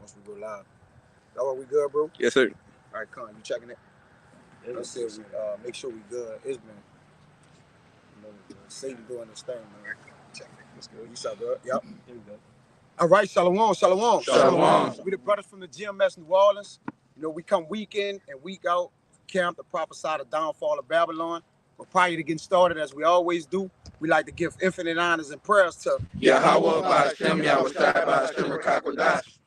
once we go live. All right, we good, bro? Yes, sir. All right, Con, you checking it? Let's see if we make sure we good. It's been Satan doing this thing, man. Check it. Let's go. You sound good? Yep. Here we go. All right, shalom, shalom. Shalom. We the brothers from the GMS New Orleans. You know, we come week in and week out, camp to prophesy the downfall of Babylon. But prior to getting started, as we always do, we like to give infinite honors and prayers to Yahweh Ba'ashem Yahushai Ba'ashem Rakakwadash.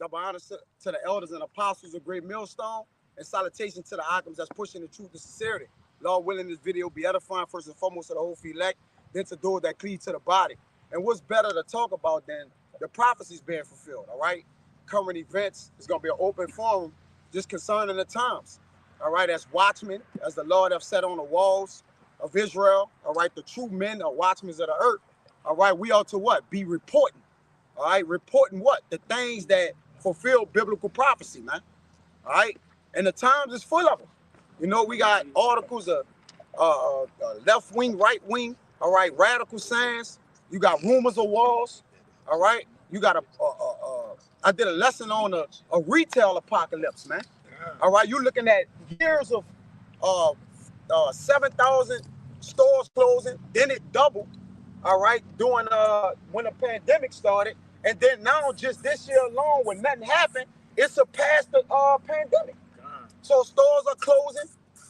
double honors to the elders and apostles of Great Millstone, and salutation to the icons that's pushing the truth and sincerity. Lord willing, this video be edifying first and foremost to the whole elect, then to those that cleave to the body. And what's better to talk about than the prophecies being fulfilled, all right? Current events is going to be an open forum just concerning the times, all right? As watchmen, as the Lord have set on the walls of Israel, all right? The true men are watchmen of the earth, all right? We ought to what? Be reporting, all right? Reporting what? The things that fulfill biblical prophecy, man, all right? And the Times is full of them. You know, we got articles of left wing, right wing, all right, radical science. You got rumors of wars, all right. You got I did a lesson on a retail apocalypse, man. All right, you're looking at years of 7,000 stores closing, then it doubled, all right, during when the pandemic started, and then now just this year alone, when nothing happened, it surpassed the pandemic. So stores are closing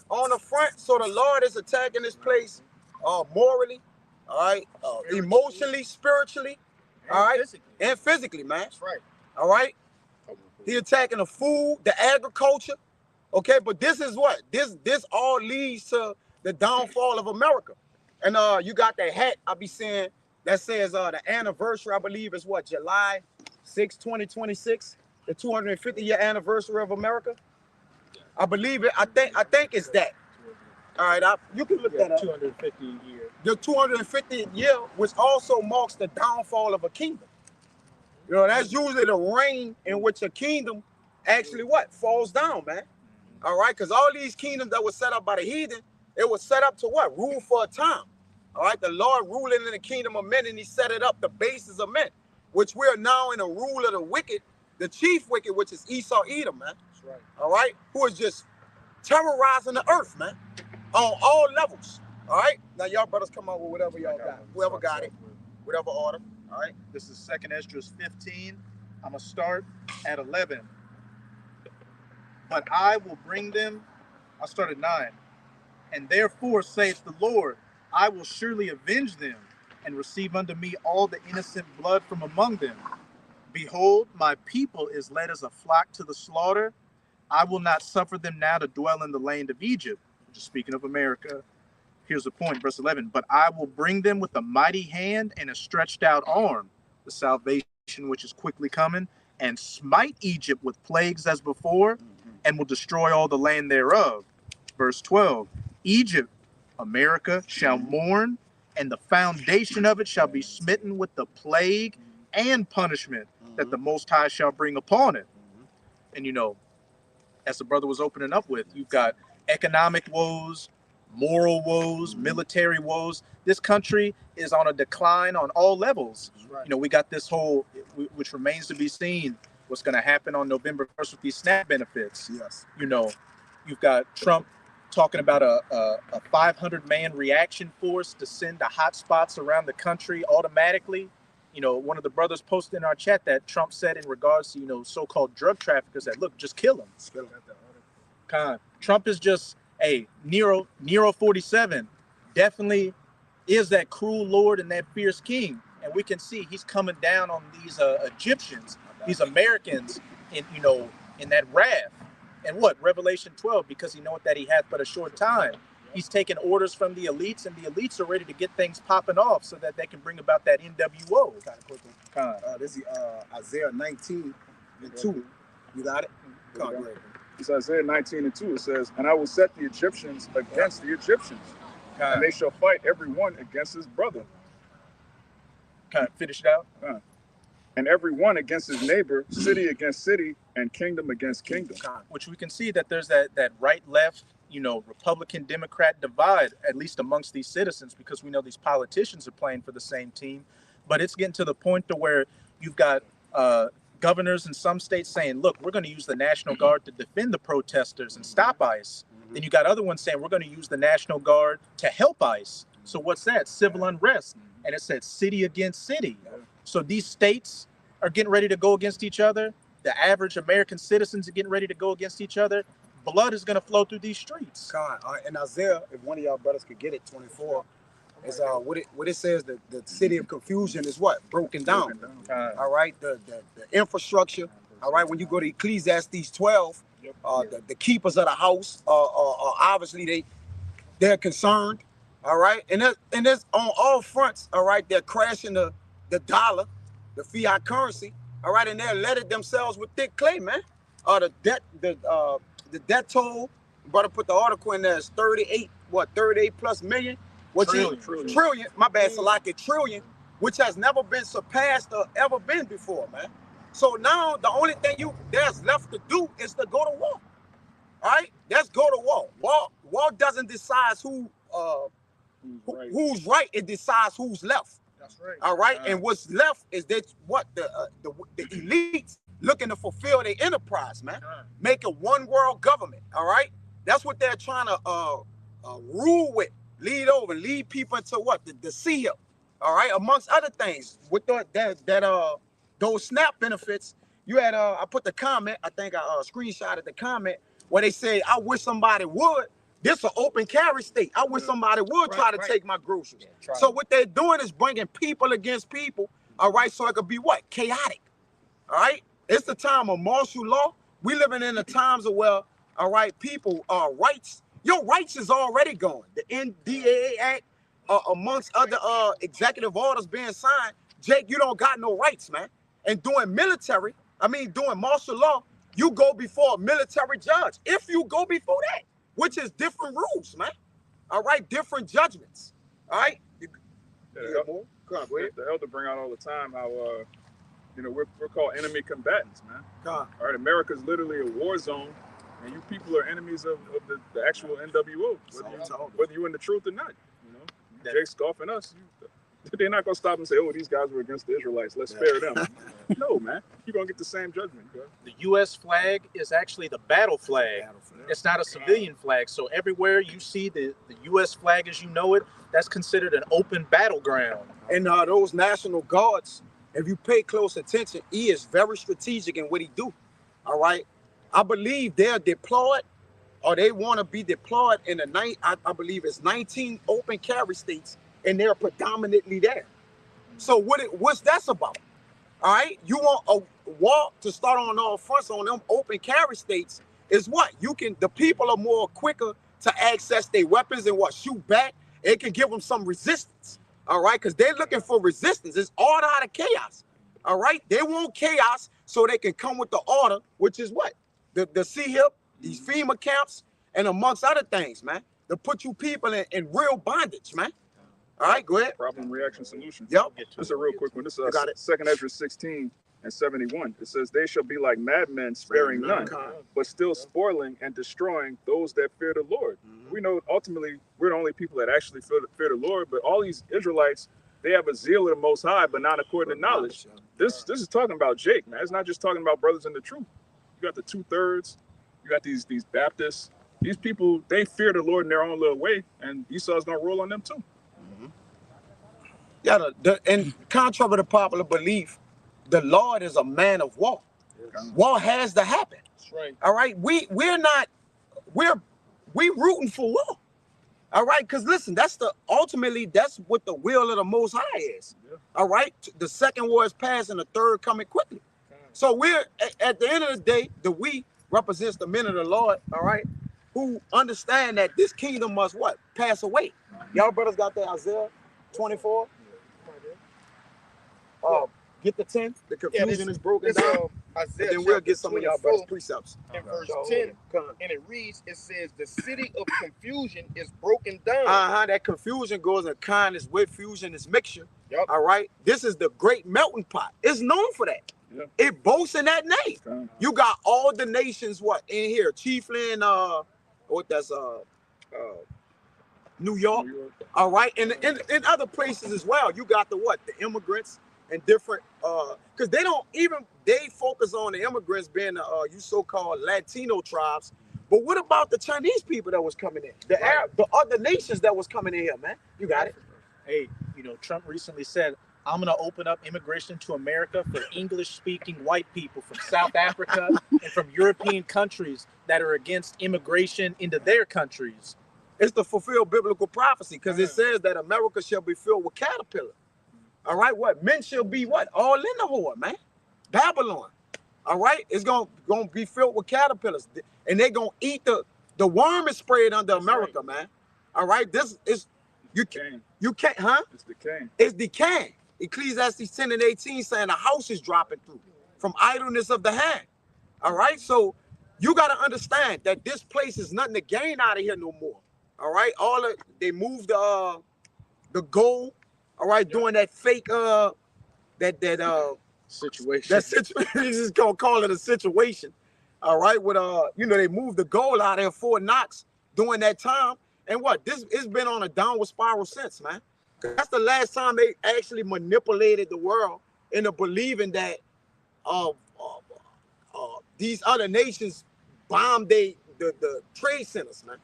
on the front. So the Lord is attacking this place morally, all right, emotionally, spiritually, all right, and physically, man. That's right. All right. He attacking the food, the agriculture. Okay, but this is what this all leads to the downfall of America. And you got that hat I be seeing that says the anniversary, I believe, is what, July 6, 2026, the 250-year anniversary of America. I believe it. I think it's that. All right, you can look that up. 250 year. The 250th year, which also marks the downfall of a kingdom. You know, that's usually the reign in which a kingdom actually what? Falls down, man. All right, because all these kingdoms that were set up by the heathen, it was set up to what? Rule for a time. All right, the Lord ruling in the kingdom of men, and he set it up the basis of men, which we are now in the rule of the wicked, the chief wicked, which is Esau Edom, man. That's right. All right, who is just terrorizing the earth, man, on all levels. All right, now y'all brothers come out with whatever y'all got. Whoever got it, whatever order. All right. This is 2nd Esdras 15. I'm gonna start at 11. But I will bring them. I'll start at 9. And therefore saith the Lord, I will surely avenge them, and receive unto me all the innocent blood from among them. Behold, my people is led as a flock to the slaughter. I will not suffer them now to dwell in the land of Egypt. Just speaking of America. Here's the point, verse 11. But I will bring them with a mighty hand and a stretched out arm, the salvation which is quickly coming, and smite Egypt with plagues as before, and will destroy all the land thereof. Verse 12. Egypt, America, shall mourn, and the foundation of it shall be smitten with the plague and punishment that the Most High shall bring upon it. And you know, as the brother was opening up with, you've got economic woes, moral woes, military woes. This country is on a decline on all levels. Right. You know, we got this whole, which remains to be seen, what's going to happen on November 1st with these SNAP benefits. Yes. You know, you've got Trump talking about a 500-man reaction force to send to hot spots around the country automatically. You know, one of the brothers posted in our chat that Trump said in regards to, you know, so-called drug traffickers that, look, just kill them. Trump is just, hey, Nero 47 definitely is that cruel lord and that fierce king. And we can see he's coming down on these Egyptians, these Americans, in, you know, in that wrath. And what? Revelation 12, because he knoweth that he hath but a short time. He's taking orders from the elites, and the elites are ready to get things popping off so that they can bring about that NWO. This is Isaiah 19 and 2. You got it? It's Isaiah 19 and 2. It says, and I will set the Egyptians against the Egyptians, and they shall fight every one against his brother. Finish it out. And every one against his neighbor, city against city, and kingdom against kingdom. Which we can see that there's that right-left, you know, Republican-Democrat divide, at least amongst these citizens, because we know these politicians are playing for the same team. But it's getting to the point to where you've got governors in some states saying, look, we're going to use the National Guard to defend the protesters and stop ICE. Then you got other ones saying we're going to use the National Guard to help ICE. So what's that? Civil unrest. And it said city against city. So these states are getting ready to go against each other. The average American citizens are getting ready to go against each other. Blood is going to flow through these streets. And Isaiah, if one of y'all brothers could get it, 24, is what it says, the city of confusion is what? Broken down. All right, the infrastructure. All right, when you go to Ecclesiastes 12, the keepers of the house are obviously they're concerned. All right, and there's on all fronts. All right, they're crashing the dollar, the fiat currency. All right, and they're letting themselves with thick clay, man. The debt toll, brother put the article in there, is 38 plus million? Trillion. My bad, Salaki, trillion, which has never been surpassed or ever been before, man. So now the only thing there's left to do is to go to war. All right, let's go to war. War doesn't decide who's right. It decides who's left. That's right. All right, and what's left is that what the elites looking to fulfill their enterprise, man. Make a one world government. All right, that's what they're trying to rule with, lead over, lead people into what the sea up. All right, amongst other things, with those SNAP benefits. You had I put the comment. I think I screenshotted the comment where they say, "I wish somebody would." This is an open carry state. I wish somebody would try to take my groceries. Yeah, so what they're doing is bringing people against people, all right, so it could be what? Chaotic, all right? It's the time of martial law. We living in the times of where, all right, people, rights, your rights is already gone. The NDAA Act, amongst other executive orders being signed, Jake, you don't got no rights, man. And doing martial law, you go before a military judge. If you go before that, which is different rules, man. All right, different judgments. All right. The elder bring out all the time how we're called enemy combatants, man. All right, America's literally a war zone, and you people are enemies of the actual NWO, whether you're in the truth or not. You know, Jake scoffing us. They're not gonna stop and say, "Oh, these guys were against the Israelites. Let's spare them." No, man, you're gonna get the same judgment, bro. The U.S. flag is actually the battle flag. It's not a civilian flag. So everywhere you see the U.S. flag as you know it, that's considered an open battleground. And those National Guards, if you pay close attention, he is very strategic in what he do. All right, I believe they're deployed, or they want to be deployed in the I believe it's 19 open carry states. And they're predominantly there. So what's that about? All right, you want a war to start on all fronts on them open carry states is what? The people are more quicker to access their weapons and shoot back. It can give them some resistance. All right, because they're looking for resistance. It's order out of chaos. All right, they want chaos so they can come with the order, which is what? The CHIP, these FEMA camps, and amongst other things, man, to put you people in real bondage, man. All right, go ahead. Problem, reaction, solution. Yep. This is a real quick one. This is 2nd Ezra 16 and 71. It says, "They shall be like madmen, sparing none, but still spoiling and destroying those that fear the Lord." We know ultimately we're the only people that actually fear the Lord, but all these Israelites, they have a zeal of the Most High, but not according to knowledge. This is talking about Jake, man. It's not just talking about brothers in the truth. You got the 2/3. You got these Baptists. These people, they fear the Lord in their own little way, and Esau's gonna roll on them too. Yeah, and contrary to popular belief, the Lord is a man of war. War has to happen. That's right. All right, we rooting for war. All right, because listen, that's what the will of the Most High is. Yeah. All right, the second war is past and the third coming quickly. So we're at the end of the day, we represents the men of the Lord. All right, who understand that this kingdom must what? Pass away. Y'all brothers got that Isaiah 24. Get the 10. The confusion is broken down. Isaiah, and then we'll get some of y'all brothers' precepts. In verse 10, and it reads, it says, "The city of confusion is broken down." That confusion goes in kindness with fusion is mixture. Yep. All right. This is the great melting pot. It's known for that. Yep. It boasts in that name. You got all the nations in here, chiefly in New York. All right, and in other places as well. You got the immigrants and different because they don't even they focus on the immigrants being you so-called Latino tribes. But what about the Chinese people that was coming in? The Arab, the other nations that was coming in here, man. You got it. Hey, you know, Trump recently said, I'm going to open up immigration to America for English-speaking white people from South Africa and from European countries that are against immigration into their countries. It's to fulfill biblical prophecy, because it says that America shall be filled with caterpillar. All right, what? Men shall be what? All in the whore, man. Babylon. All right, it's gonna be filled with caterpillars, and they're gonna eat the worm is sprayed under America, man. All right, this is you can't, huh? It's decaying. It's decaying. Ecclesiastes 10 and 18 saying the house is dropping through from idleness of the hand. All right, so you got to understand that this place is nothing to gain out of here no more. All right, they moved the gold. All right, doing that fake Situation. that situation. He's just gonna call it a situation. All right, with you know, they moved the gold out of there, Fort Knox during that time, and what it's been on a downward spiral since, man. That's the last time they actually manipulated the world into believing that these other nations bombed the trade centers, man.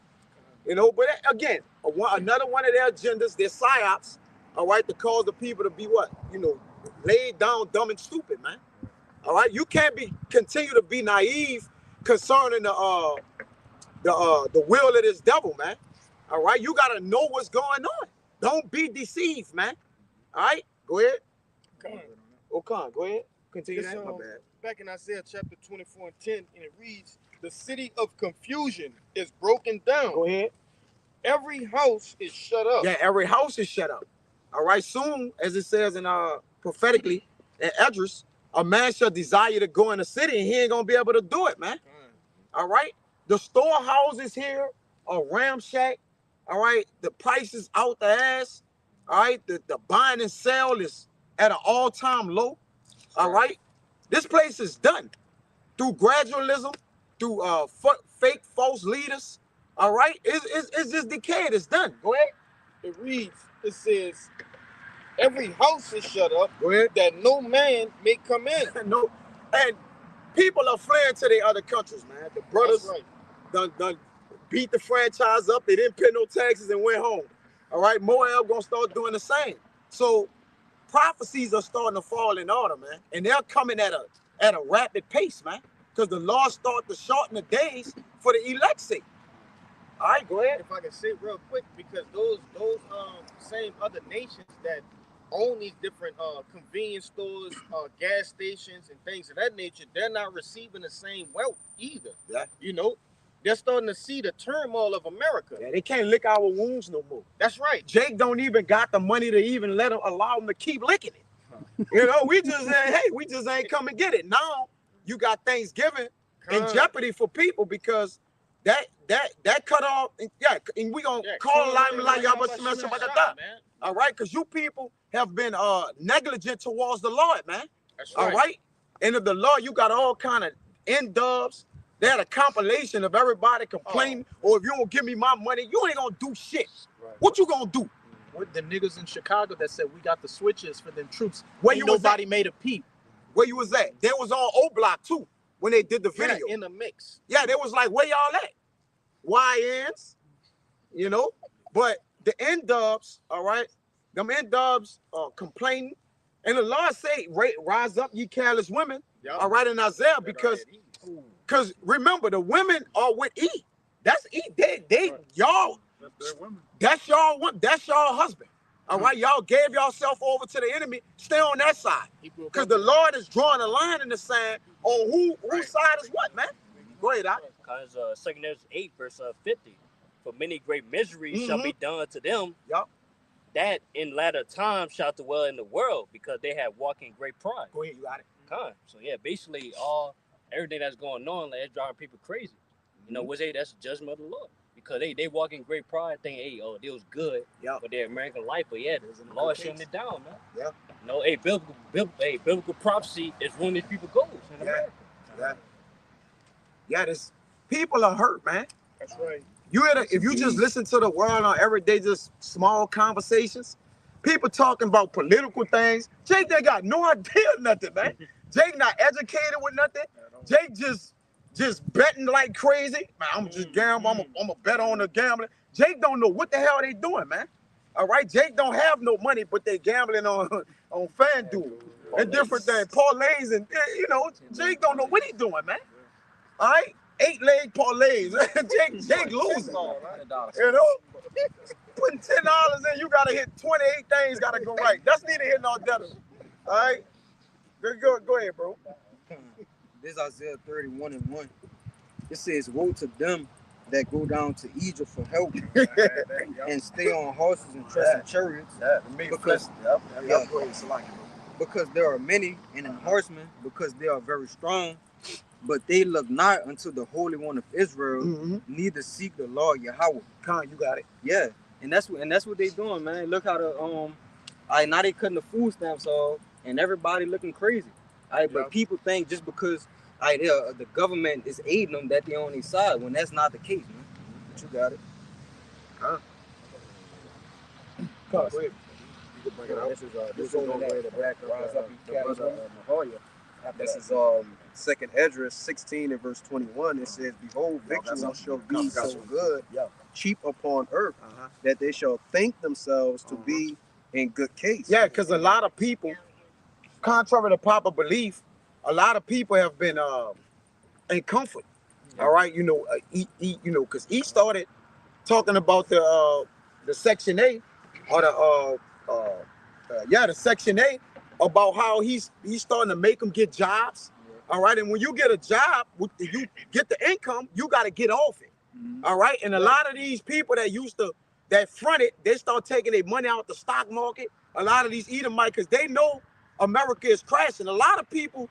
You know, but again, another one of their agendas, their psyops, all right, to cause the people to be what? You know, laid down, dumb and stupid, man. All right, you can't continue to be naive concerning the will of this devil, man. All right, you gotta know what's going on. Don't be deceived, man. All right, go ahead. Khan, go ahead. Continue that. My bad. Back in Isaiah chapter 24 and 10, and it reads, the city of confusion is broken down. Go ahead. Every house is shut up. Yeah, every house is shut up. All right, soon, as it says in prophetically in Esdras, a man shall desire to go in the city and he ain't gonna be able to do it, man. All right, the storehouses here are ramshack. All right, the price is out the ass. All right, the buying and sell is at an all-time low. All right, this place is done through gradualism, through fake false leaders. All right, it's just decayed. It's done. Go ahead. It reads, it says, every house is shut up. Go ahead. That no man may come in. No, and people are fleeing to the other countries, man. The brothers done beat the franchise up. They didn't pay no taxes and went home. All right, Moab gonna start doing the same. So prophecies are starting to fall in order, man, and they're coming at a rapid pace, man, because the law start to shorten the days for the elect's sake. All right, go ahead. If I can say it real quick, because those same other nations that own these different convenience stores, gas stations, and things of that nature, they're not receiving the same wealth either. Yeah. You know, they're starting to see the turmoil of America. Yeah, they can't lick our wounds no more. That's right. Jake don't even got the money to even allow him to keep licking it. You know, we just ain't come and get it. Now you got Thanksgiving in jeopardy for people because that cut off. Yeah, and we gonna call like y'all all right, because you people have been negligent towards the Lord, man. That's right. All right, and of the Lord, you got all kind of N-dubs. They had a compilation of everybody complaining, or if you don't give me my money, you ain't gonna do shit. Right. What you gonna do? With the niggas in Chicago that said we got the switches for them troops. Where you nobody made a peep. Where you was at? They was on O Block too when they did the video. In the mix. Yeah, they was like, where y'all at? YNs, you know. But the N-dubs, all right, them N-dubs are complaining, and the Lord say, rise up, ye careless women. Yep. All right, in Isaiah, because remember, the women are with E. That's E. They y'all. That's y'all. That's y'all husband. All right, y'all gave yourself over to the enemy. Stay on that side, because the Lord is drawing a line in the sand on whose side is what, man. Go ahead, Doc. Because 2 Ezra 8 verse 50, for many great miseries shall be done to them. Yep. That in latter times shall dwell in the world, because they have walked in great pride. Go ahead, you got it. So yeah, basically everything that's going on, like, it's driving people crazy. You know, that's the judgment of the Lord, because they walk in great pride, thinking, hey, they was good for their American life, but yeah, the Lord shutting it down, man. Yeah. You know, biblical prophecy is one of these people goes in America. Yeah, this people are hurt, man. That's right. If you just listen to the world on everyday, just small conversations, people talking about political things. Jake, they got no idea nothing, man. Jake not educated with nothing. Jake just betting like crazy. Man, I'm just gambling. I'm a bet on the gambling. Jake don't know what the hell they doing, man. All right, Jake don't have no money, but they gambling on FanDuel and different things, parlays, and Jake don't know what he doing, man. All right, 8-leg parlays. Jake losing. You know, putting $10 in, you gotta hit 28 things, gotta go right. That's neither here nor there. All right, go ahead, bro. This is Isaiah 31:1. It says, "Woe to them that go down to Egypt for help and stay on horses and trust in chariots, because there are many and in horsemen, because they are very strong, but they look not unto the Holy One of Israel, neither seek the Lord Yahweh." Con, you got it. Yeah, and that's what they doing, man. Look how the now they cutting the food stamps off, and everybody looking crazy. But people think just because the government is aiding them that they on their side, when that's not the case, man. But you got it. Huh? Go ahead. You can bring it out. This is on the way to back This is 2nd Esdras 16 and verse 21. It says, "Behold, victuals shall be so good, cheap upon earth, that they shall think themselves to be in good case." Yeah, because a lot of people, contrary to popular belief, a lot of people have been in comfort. All right, because he started talking about the Section 8 or the Section 8 about how he's starting to make them get jobs. All right, and when you get a job, you get the income, you got to get off it. All right, and a lot of these people that fronted, they start taking their money out the stock market. A lot of these Edomites, because they know America is crashing. A lot of people,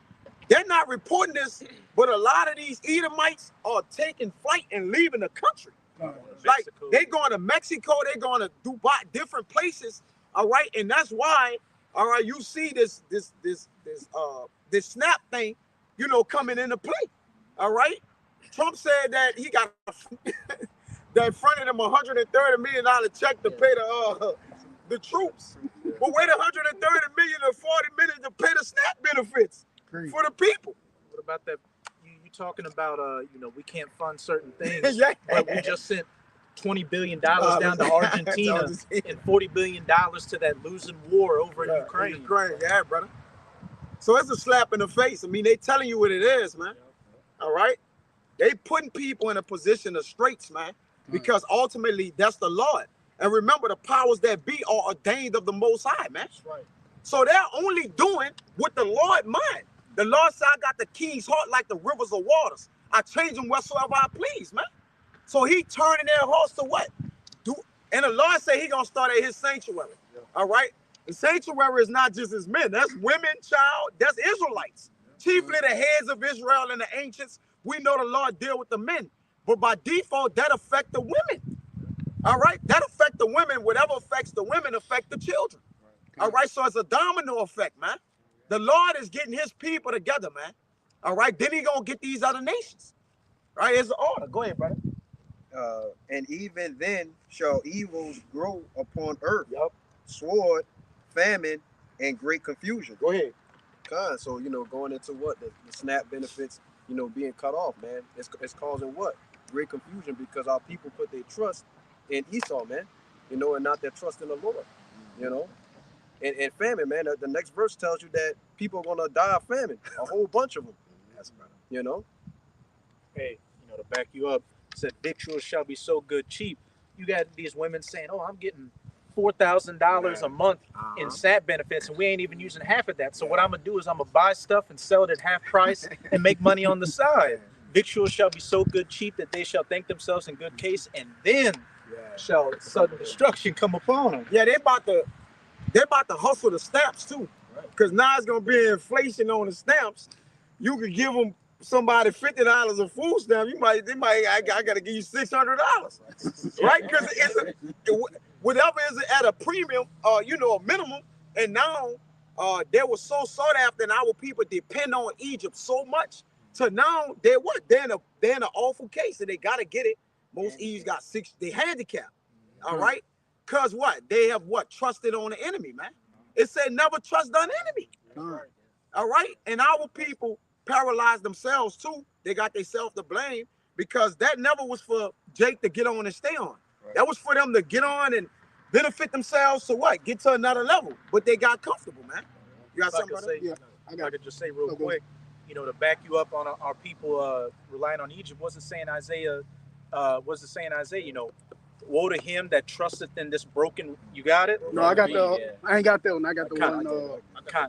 they're not reporting this, but a lot of these Edomites are taking flight and leaving the country. Like they going to Mexico, they're going to Dubai, different places. All right, and that's why, all right, you see this SNAP thing, coming into play. All right, Trump said that he got that fronted him $130 million check to pay the troops. But wait, $130 million or $40 million to pay the SNAP benefits for the people. What about that? You talking about we can't fund certain things, but we just sent $20 billion down to Argentina and $40 billion to that losing war over in Ukraine. Yeah, brother. So it's a slap in the face. I mean, they telling you what it is, man. All right, they putting people in a position of straits, man, because ultimately that's the Lord. And remember, the powers that be are ordained of the Most High, man. That's right. So they're only doing what the Lord mind. The Lord said, "I got the keys hot like the rivers of waters. I change them whatsoever I please," man. So he turning their hearts to what? And the Lord said he gonna start at his sanctuary. All right? The sanctuary is not just his men. That's women, child. That's Israelites. Chiefly the heads of Israel and the ancients. We know the Lord deal with the men. But by default, that affect the women. All right? That affect the women. Whatever affects the women affect the children. All right? So it's a domino effect, man. The Lord is getting his people together, man. All right? Then he gonna get these other nations. Right? It's an order. Go ahead, brother. And even then shall evils grow upon earth. Sword, famine, and great confusion. Go ahead. So going into what the SNAP benefits, being cut off, man. It's causing what? Great confusion, because our people put their trust in Esau, man. And not their trust in the Lord. And famine, man. The next verse tells you that people are gonna die of famine. A whole bunch of them. That's right. Hey, to back you up, said victuals shall be so good cheap. You got these women saying, "Oh, I'm getting $4,000 a month in SNAP benefits, and we ain't even using half of that. So what I'm gonna do is I'm gonna buy stuff and sell it at half price and make money on the side. Victuals shall be so good cheap that they shall think themselves in good case, and then shall sudden destruction come upon them." Yeah, they're about to hustle the stamps too, because now it's gonna be inflation on the stamps. You could give them somebody $50 of food stamp. I gotta give you $600, right? Because whatever is at a premium, a minimum. And now they were so sought after, and our people depend on Egypt so much. So now they're in an awful case, and they gotta get it. Most Eves got they handicapped. All right. Cause what? They have trusted on the enemy, man. It said never trust on enemy. All right, and our people paralyzed themselves too. They got themselves to blame because that never was for Jake to get on and stay on. Right. That was for them to get on and benefit themselves. So what? Get to another level. But they got comfortable, man. You got something to say? Yeah, I could just say real quick, you know, to back you up on our people relying on Egypt. What's it saying, Isaiah? You know, woe to him that trusteth in this broken. You got it? No, I got I ain't got that one. I got the one.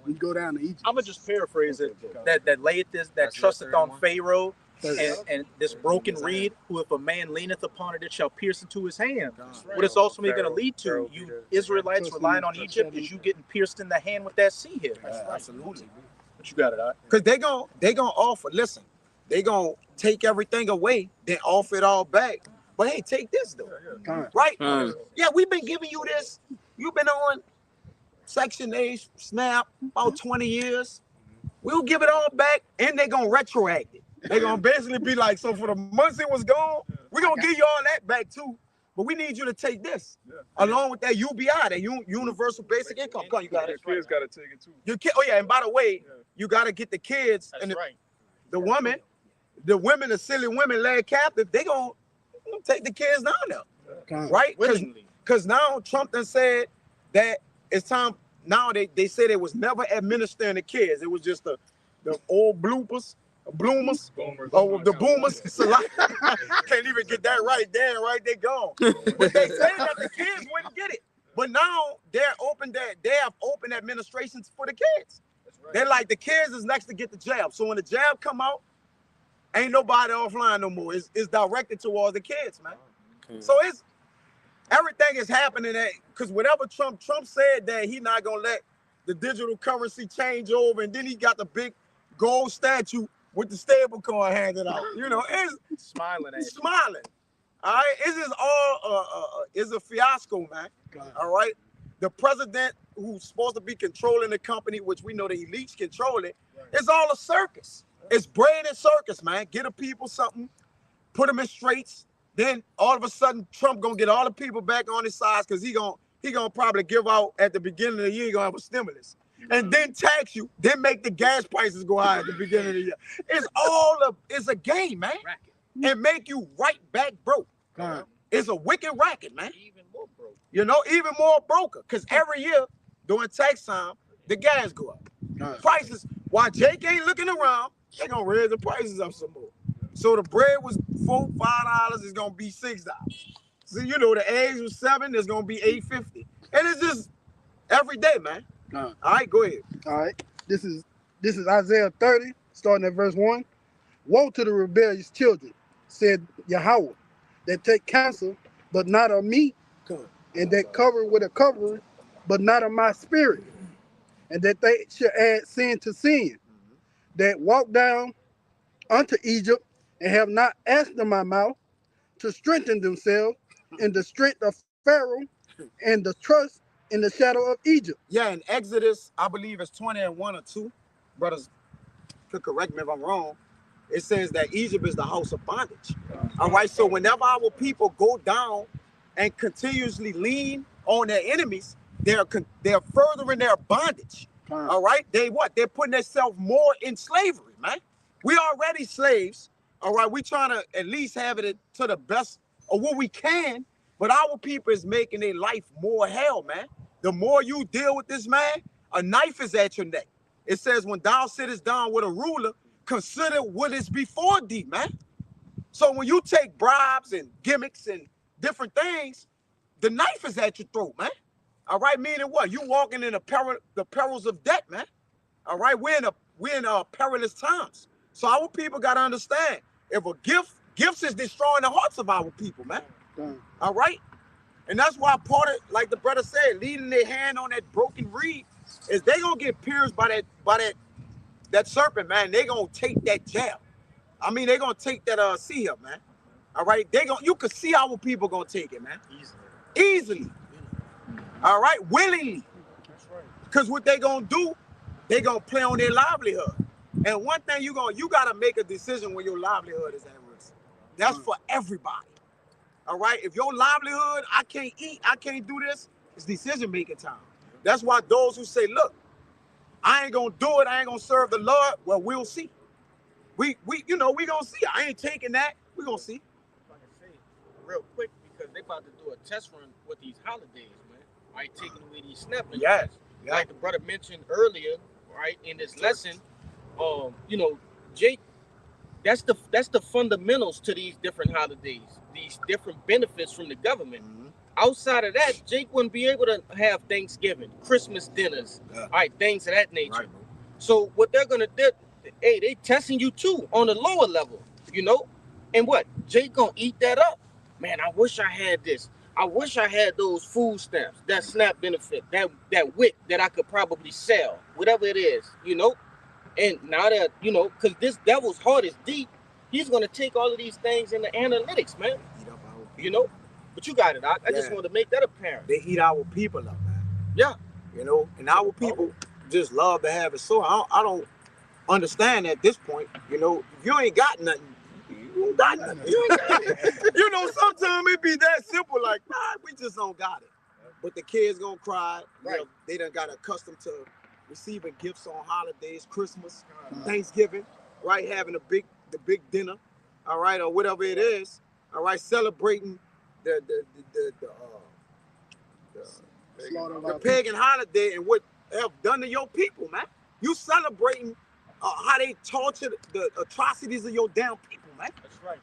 We go down to Egypt. I'm gonna just paraphrase it. That layeth this, that trusteth on Pharaoh, and this broken reed, who if a man leaneth upon it, it shall pierce into his hand. What it's ultimately going to lead to, you Israelites relying on Egypt, is you getting pierced in the hand with that sea here. Absolutely. But you got it, because they gonna offer. Listen, they gonna take everything away, then offer it all back. But hey, take this though, right? Yeah, we've been giving you this. You've been on Section 8, SNAP, about 20 years. We'll give it all back, and they're gonna retroact it. They're gonna basically be like, so for the months it was gone, we're gonna give you all that back too. But we need you to take this along with that UBI, that universal basic income. Come on, you got it. The kids gotta take it too. Your kid, oh yeah, and by the way, you gotta get the kids and the women, the silly women led captive. They gonna take the kids down there, right? Because now Trump done said that it's time. Now they said it was never administering the kids. It was just the old bloomers, the boomers. Can't even get that right. Damn, right, they gone. But they say that the kids wouldn't get it. But now they have open administrations for the kids. They're like, the kids is next to get the jab. So when the jab come out, ain't nobody offline no more. It's directed towards the kids, man. So it's everything is happening because whatever Trump said that he not gonna let the digital currency change over, and then he got the big gold statue with the stable coin handed out. You know, it's smiling. All right, it's just all it's a fiasco, man. All right, the president who's supposed to be controlling the company, which we know the elites control it, it's all a circus. It's brain and circus, man. Get the people something, put them in straights. Then all of a sudden, Trump gonna get all the people back on his side because he gonna probably give out at the beginning of the year. He gonna have a stimulus, and then tax you. Then make the gas prices go high at the beginning of the year. It's a game, man, and make you right back broke. It's a wicked racket, man. Even more broke. You know, even more broker. Because every year during tax time, the gas go up. Prices. While Jake ain't looking around, they're gonna raise the prices up some more. So the bread was $4, $5, it's gonna be $6. So you know the eggs was $7, it's gonna be $8.50. And it's just every day, man. All right, go ahead. All right. This is Isaiah 30, starting at verse 1. Woe to the rebellious children, said Yahweh, that take counsel, but not of me, and that cover with a covering, but not of my spirit, and that they should add sin to sin, that walk down unto Egypt and have not asked of my mouth to strengthen themselves in the strength of Pharaoh and the trust in the shadow of Egypt. Yeah, in Exodus, I believe it's 20 and 1 or 2. Brothers could correct me if I'm wrong. It says that Egypt is the house of bondage. All right, so whenever our people go down and continuously lean on their enemies, they're furthering their bondage. All right, they're putting themselves more in slavery, man. We already slaves. All right, we trying to at least have it to the best of what we can, but our people is making their life more hell, man. The more you deal with this man, a knife is at your neck. It says, when thou sittest down with a ruler, consider what is before thee, man. So when you take bribes and gimmicks and different things, the knife is at your throat, man. All right, meaning what? You walking in the perils of death, man. All right, we're in perilous times. So our people got to understand, if a gifts is destroying the hearts of our people, man. All right? And that's why part of, like the brother said, leading their hand on that broken reed, is they going to get pierced by that serpent, man. They going to take that jab. I mean, they going to take that sea up, man. All right? You can see our people going to take it, man. Easily. All right? Willingly. Because what they going to do, they going to play on their livelihood. And one thing you got to make a decision when your livelihood is at risk. That's for everybody. All right? If your livelihood, I can't eat, I can't do this, it's decision-making time. That's why those who say, look, I ain't gonna do it. I ain't gonna serve the Lord. Well, we'll see. We gonna see. I ain't taking that. We gonna see. Like I say, real quick, because they about to do a test run with these holidays, man. Right, taking away these SNAP benefits. Yes. Yeah. Like the brother mentioned earlier, right, in this lesson, Jake, that's the fundamentals to these different holidays, these different benefits from the government. Outside of that, Jake wouldn't be able to have Thanksgiving, Christmas dinners, all right, things of that nature. Right. So what they're gonna do, hey, they testing you too on the lower level, and what? Jake gonna eat that up. Man, I wish I had this. I wish I had those food stamps, that SNAP benefit, that WIC that I could probably sell, whatever it is, And now that, because this devil's heart is deep, he's gonna take all of these things into analytics, man. But you got it. I just wanted to make that apparent. They eat our people up, man. Yeah. And our people just love to have it. So I don't understand at this point. If you ain't got nothing, you ain't got nothing. You ain't got it. Sometimes it be that simple, like, nah, we just don't got it. But the kids gonna cry. Right. They done got accustomed to receiving gifts on holidays, Christmas, Thanksgiving, right? Having the big dinner, all right, or whatever it is, all right, celebrating the pagan holiday and what they have done to your people, man. You celebrating how they tortured the atrocities of your damn people, man. That's right.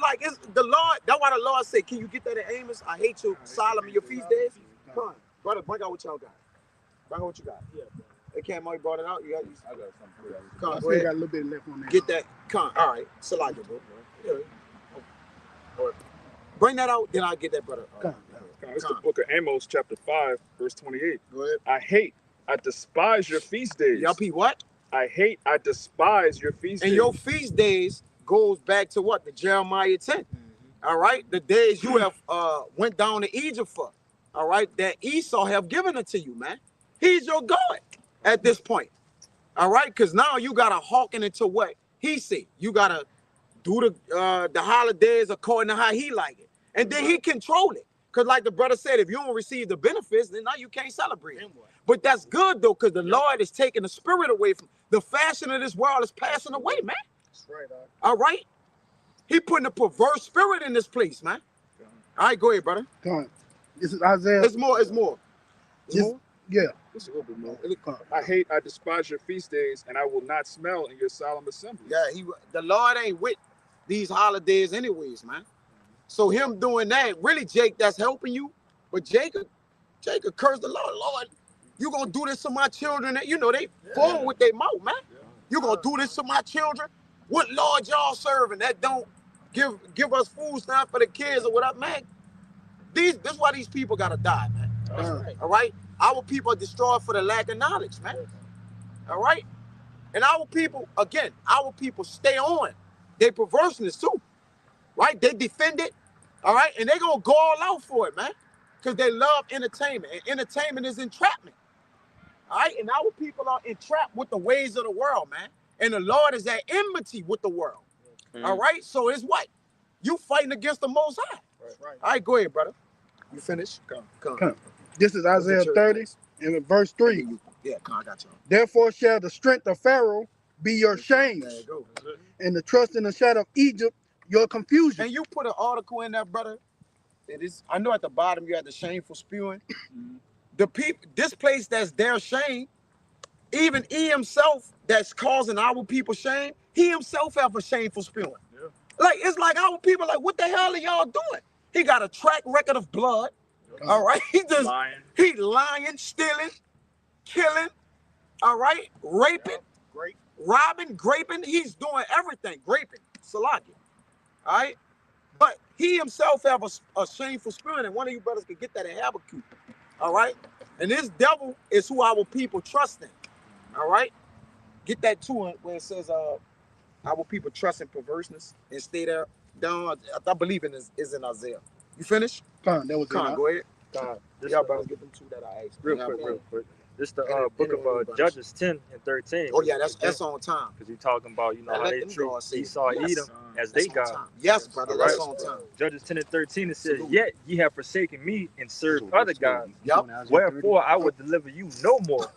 Like it's the Lord. That's why the Lord said, "Can you get that in Amos? I hate your solemn and your feast days." Come on, brother, bring out what y'all got. Bring out what you got. Yeah. They can't brought it out. I got something. Come on, I still got a little bit left on that. Get that. Come on. All right. Salakia, bro. Yeah. Bring that out, then I'll get that, brother. It's the book of Amos, chapter 5, verse 28. Go ahead. I despise your feast days. Y'all what? I despise your feast days. And your feast days goes back to what? The Jeremiah 10. All right? The days you have went down to Egypt for. All right? That Esau have given it to you, man. He's your God at this point. All right? Because now you got to hearken into what he said. You got to do the holidays according to how he like it. And then he control it. Because like the brother said, if you don't receive the benefits, then now you can't celebrate it. But that's good, though, because the Lord is taking the spirit away from the fashion of this world is passing away, man. That's right. All right? He putting a perverse spirit in this place, man. All right, go ahead, brother. Come on. This is Isaiah. It's more. Yeah. Just a little bit more. I despise your feast days, and I will not smell in your solemn assembly. Yeah, the Lord ain't with these holidays anyways, man. So him doing that, really, Jake, that's helping you. But Jacob cursed the Lord. Lord, you gonna do this to my children? They fall with their mouth, man. You gonna do this to my children? What Lord y'all serving that don't give us food stamps for the kids or whatever, man? This why these people gotta die, man. All right? Our people are destroyed for the lack of knowledge, man. All right? And our people stay on. They perverseness too. Right? They defend it. All right? And they're going to go all out for it, man. Because they love entertainment. And entertainment is entrapment. All right? And our people are entrapped with the ways of the world, man. And the Lord is at enmity with the world. All right? So it's what? You fighting against the Most High. Right. All right, go ahead, brother. You finished? Come. This is Isaiah 30 and verse 3. Yeah, come on, I got you. Therefore shall the strength of Pharaoh be your shame, There you go. and the trust in the shadow of Egypt your confusion. And you put an article in there, brother. It is. I know at the bottom you had the shameful spewing. The people, this place that's their shame, even he himself that's causing our people shame, he himself have a shameful spewing. Yeah. Like, it's like our people like, what the hell are y'all doing? He got a track record of blood. All right. He lying, stealing, killing, all right, raping, robbing, graping. He's doing everything, graping, Salakia. All right, but he himself have a shameful spirit, and one of you brothers could get that in Habakkuk. All right, and this devil is who our people trust in. All right, get that too where it says our people trust in perverseness and stay there down. I believe is in Isaiah. You finished? That was go ahead. Y'all brothers get them two that I asked. Real quick. This the book of Judges 10 and 13. Oh yeah, that's on time. Because you're talking about how they treat Esau and Edom as they God. Yes, brother, that's on time. Judges 10 and 13 it says, "Yet ye have forsaken me and served other gods. Wherefore I will deliver you no more."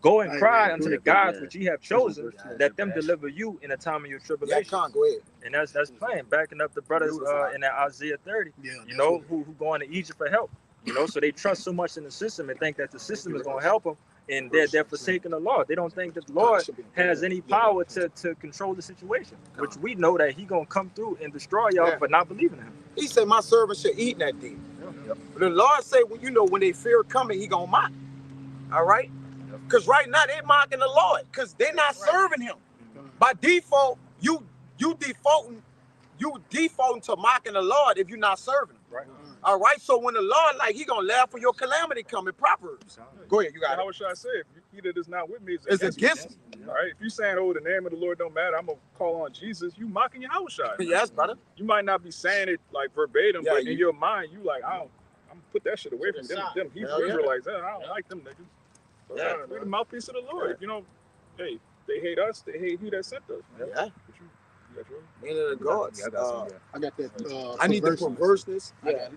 Go and cry unto the gods which ye have chosen, let them deliver you in the time of your tribulation. Go ahead. And that's plain, backing up the brothers in that Isaiah 30, you know, who going to Egypt for help. You know, so they trust so much in the system and think that the system is going to help them, and they're forsaking the Lord. They don't think that the Lord has any power to control the situation, which we know that he going to come through and destroy y'all for not believing in him. He said, my servant should eat that day. But the Lord said, well, you know, when they fear coming, he going to mock. All right? Because right now they're mocking the Lord because they're not serving him. By default, you defaulting to mocking the Lord if you're not serving him. Right. All right, so when the Lord, like, he gonna laugh for your calamity coming, Proverbs. Go ahead, you got it. How should I say it? He that is not with me is against me. All right, if you saying, oh, the name of the Lord don't matter, I'm gonna call on Jesus, you mocking Yahushua. Yes, brother. You might not be saying it like verbatim, but in your mind, you like, I'm gonna put that shit away from them Hebrew Israelites. I don't like them niggas. So, we're the mouthpiece of the Lord. You know, hey, they hate us, they hate he that sent us. Yeah. Man of the gods. I got that. I need the perverseness. Yeah.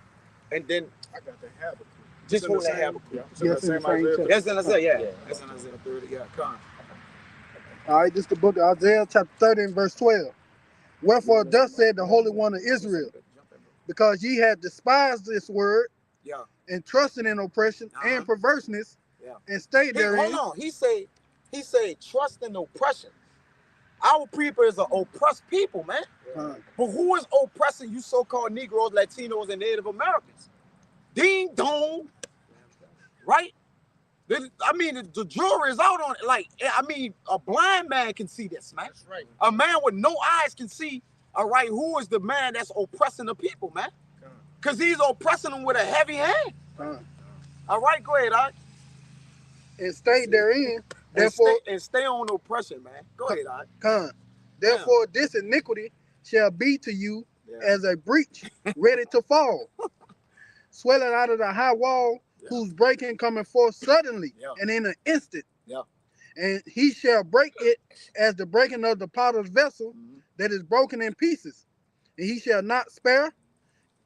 And then I got the Habakkuk. Just hold that Habakkuk. Yes, in the same That's in Isaiah, yeah. That's in Isaiah 30, yeah. Come on. All right, this is the book of Isaiah, chapter 30, and verse 12. Wherefore thus said the Holy One of Israel, because ye have despised this word, and trusted in oppression and perverseness, and stayed therein. Hold on. He say trust in oppression. Our people is an oppressed people, man. But who is oppressing you so-called Negroes, Latinos, and Native Americans? Ding dong. Right? I mean, the jury is out on it. Like, I mean, a blind man can see this, man. That's right. A man with no eyes can see, all right, who is the man that's oppressing the people, man? Because he's oppressing them with a heavy hand. All right, go ahead, all right. And stayed therein. Therefore, and stay on oppression, man. Go ahead, all right. Therefore, this iniquity shall be to you as a breach ready to fall, swelling out of the high wall, whose breaking coming forth suddenly and in an instant. And he shall break it as the breaking of the potter's vessel that is broken in pieces. And he shall not spare,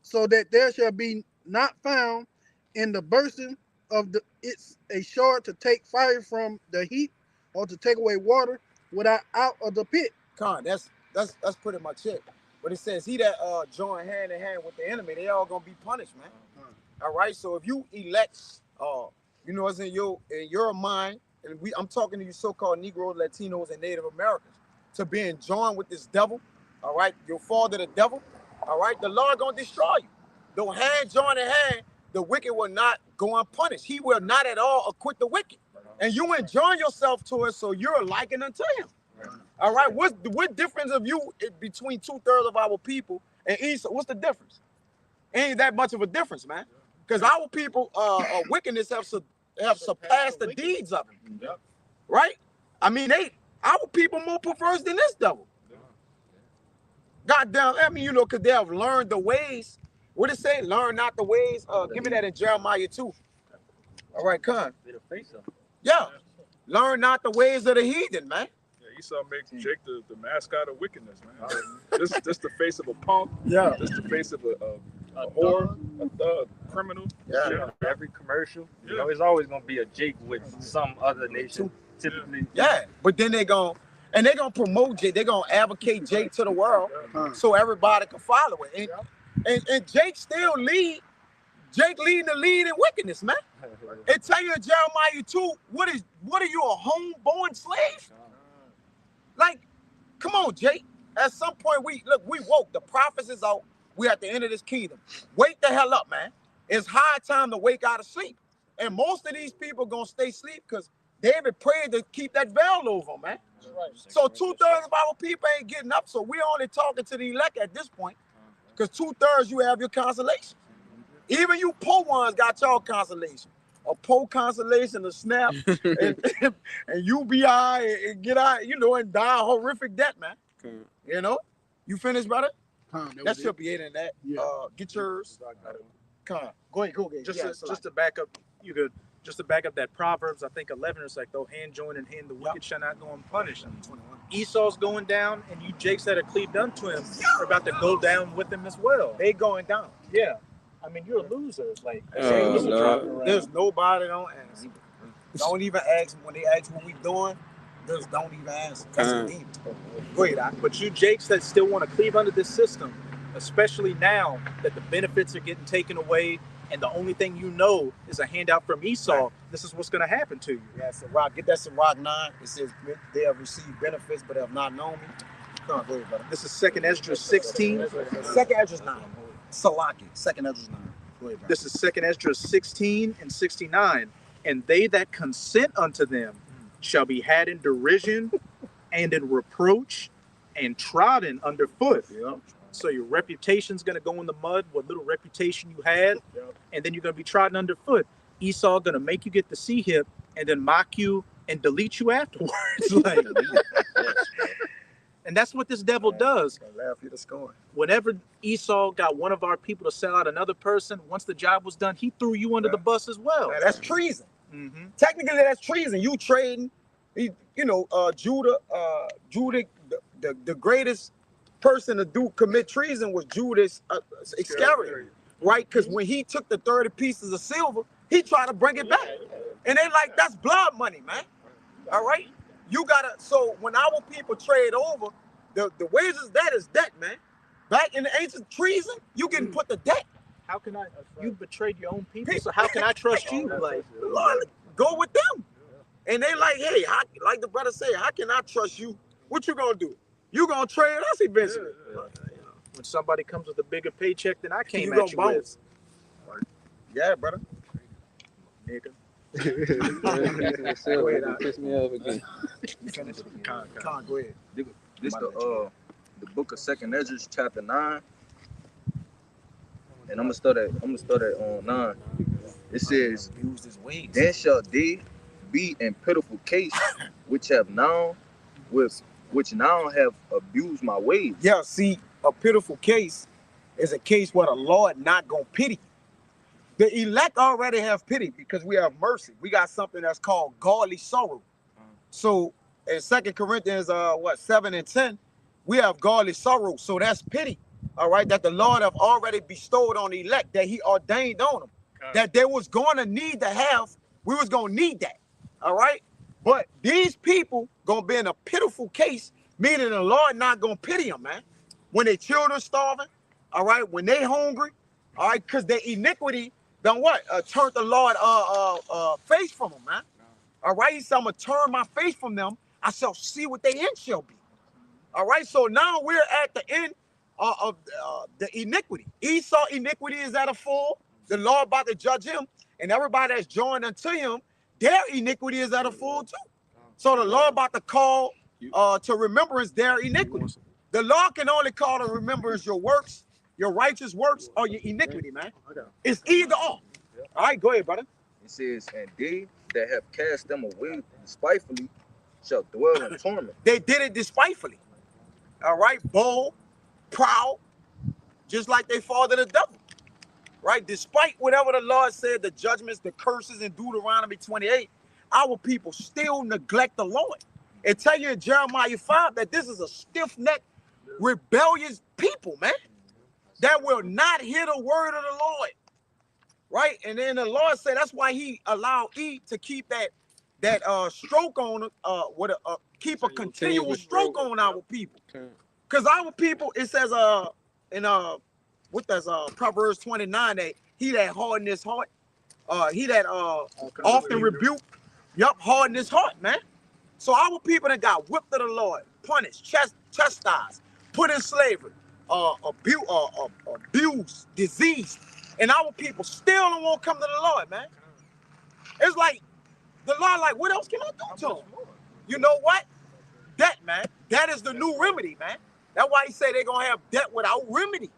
so that there shall be not found in the bursting of it's a shore to take fire from the heat or to take away water without out of the pit. That's pretty much it. But it says he that join hand in hand with the enemy, they all gonna be punished, man. All right. So if you elect, you know, it's in your mind, and I'm talking to you so-called Negroes, Latinos, and Native Americans, to being joined with this devil. All right, you'll fall to the devil. All right, the Lord gonna destroy you. Though hand join in hand, the wicked will not go unpunished. He will not at all acquit the wicked. And you enjoin yourself to it, so you're likened unto him. All right, what difference of you between 2/3 of our people and Esau? What's the difference? Ain't that much of a difference, man. Because our people, wickedness have surpassed the deeds of him. Right? I mean, our people more perverse than this devil. Goddamn, I mean, you know, because they have learned the ways. What it say? Learn not the ways. Give me that in Jeremiah 2. All right, come. Yeah. Learn not the ways of the heathen, man. Yeah, Esau makes Jake the mascot of wickedness, man. This the face of a punk. Yeah. This the face of a whore, a thug, criminal. Yeah. Every commercial, you know, it's always gonna be a Jake with some other nation, typically. Yeah, but then they're gonna promote Jake. They're gonna advocate Jake to the world, so everybody can follow it. And Jake still leading the lead in wickedness, man. It tell you in Jeremiah 2, what are you, a homeborn slave? Like, come on, Jake. At some point, we woke. The prophets is out. We at the end of this kingdom. Wake the hell up, man. It's high time to wake out of sleep. And most of these people gonna stay asleep because David prayed to keep that veil over, man. So 2/3 of our people ain't getting up. So we only talking to the elect at this point. Because 2/3 you have your consolation. Even you poor ones got y'all consolation. A poor consolation, a snap, and UBI, and get out, you know, and die a horrific death, man. You know? You finished, brother? That should be it in that. Get yours. Come on. Go ahead. Just to back up, just to back up that Proverbs, I think 11 is like, though hand join in hand, the wicked shall not go unpunished. Esau's going down, and you Jakes that are cleaved unto him are about to go down with him as well. They going down. Yeah. I mean, you're a loser. Like, there's nobody on answer. Don't even ask when they ask what we doing. Just don't even answer. Go ahead, Doc. But you Jakes that still want to cleave under this system, especially now that the benefits are getting taken away and the only thing you know is a handout from Esau, this is what's going to happen to you. Yeah, Sirach, get that Sirach 9. It says they have received benefits but have not known me. Come on, go ahead, brother. This is 2nd Esdras 16. 2nd Esdras 9. Salaki, 2nd Esdras 9. Go ahead, brother. This is 2nd Esdras 16 and 69. And they that consent unto them shall be had in derision and in reproach and trodden underfoot. Yep. So your reputation's going to go in the mud, what little reputation you had, and then you're going to be trodden underfoot. Esau going to make you get the sea hip and then mock you and delete you afterwards. Like, and that's what this devil does. Laugh you to scorn. Whenever Esau got one of our people to sell out another person, once the job was done, he threw you under the bus as well. Man, that's treason. Mm-hmm. Technically, that's treason. You trading, Judah, the greatest person to commit treason was Judas Iscariot, right? Because when he took the 30 pieces of silver, he tried to bring it back. And they like, that's blood money, man. All right? You gotta, so when our people trade over, the wages of that is debt, man. Back in the ancient treason, you getting put to debt. How can I, you betrayed your own people, so how can I trust you? Like, Lord, go with them. And they like, hey, like the brother said, how can I trust you? What you gonna do? You gonna trade us eventually. When somebody comes with a bigger paycheck than I came You at you gonna with. Yeah, brother. Nigga. Piss me off again. Con, go ahead. This the book of 2nd Esdras chapter 9. And I'm gonna start at 9. It says, then shall they be in pitiful case which now have abused my ways. Yeah, see, a pitiful case is a case where the Lord not gonna pity. The elect already have pity because we have mercy. We got something that's called godly sorrow. So in 2 Corinthians 7 and 10, we have godly sorrow. So that's pity. All right, that the Lord have already bestowed on the elect, that he ordained on them. That they was going to need to have, we was going to need that. All right. But these people going to be in a pitiful case, meaning the Lord not going to pity them, man. When their children starving, all right, when they hungry, all right, because their iniquity done what? Turned the Lord face from them, man. All right, he said, I'm going to turn my face from them. I shall see what their end shall be. All right, so now we're at the end of the iniquity. Esau iniquity is at a full. The Lord about to judge him, and everybody that's joined unto him, their iniquity is at a full too. So the Lord about to call to remembrance their iniquity. The Lord can only call to remembrance your works, your righteous works, or your iniquity, man. It's either or. All right, go ahead, brother. It says, and they that have cast them away despitefully shall dwell in torment. They did it despitefully. All right, bold, proud, just like they fall to the devil. Right? Despite whatever the Lord said, the judgments, the curses in Deuteronomy 28, our people still neglect the Lord. And tell you in Jeremiah 5 that this is a stiff-necked, rebellious people, man, that will not hear the word of the Lord. Right? And then the Lord said that's why he allowed E to keep that stroke on keep a continual stroke on our people. Because our people, it says what does Proverbs 29 that he that harden his heart, he that often rebuke, harden his heart, man. So our people that got whipped of the Lord, punished, chastised, put in slavery, abused, diseased, and our people still don't want to come to the Lord, man. It's like the Lord, like, what else can I do to them? You know what? Debt, man. That is the new remedy, man. That's why he say they're gonna have debt without remedy.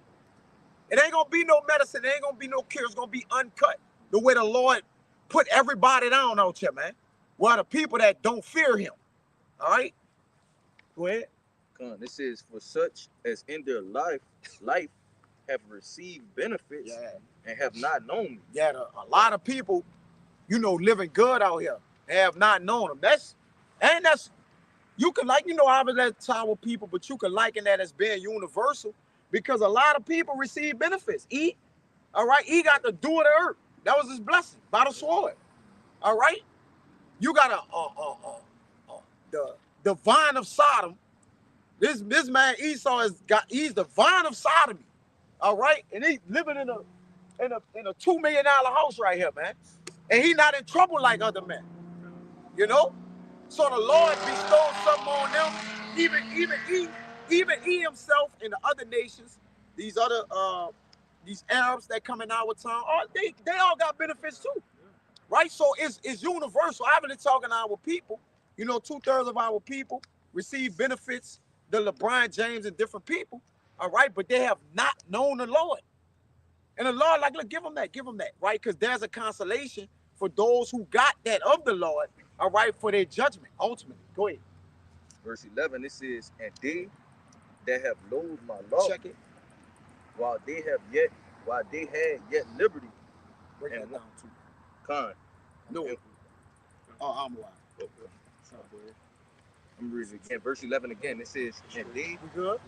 It ain't gonna be no medicine. It ain't gonna be no cure. It's gonna be uncut. The way the Lord put everybody down out here, man. Well, the people that don't fear him. All right? Go ahead. This says, for such as in their life have received benefits and have not known me. Yeah, a lot of people, living good out here have not known him. That's you can obviously that's our people, but you can liken that as being universal. Because a lot of people receive benefits. He got the dew of the earth. That was his blessing by the sword. All right? You got the vine of Sodom. This man Esau he's the vine of sodomy. All right, and he's living in a $2 million house right here, man. And he not in trouble like other men. You know? So the Lord bestowed something on them. Even he himself and the other nations, these other these Arabs that come in our town, they all got benefits too. Right? So it's universal. I've been talking to our people. You know, 2/3 of our people receive benefits, the LeBron James and different people. All right, but they have not known the Lord. And the Lord, like, look, give them that, right? Because there's a consolation for those who got that of the Lord, all right, for their judgment, ultimately. Go ahead. Verse 11, it says, and they that have loathed my law, check it, while they had yet liberty. Break that down too. Con. No. I'm lying. I'm reading again. Verse 11 again. It says, and they good?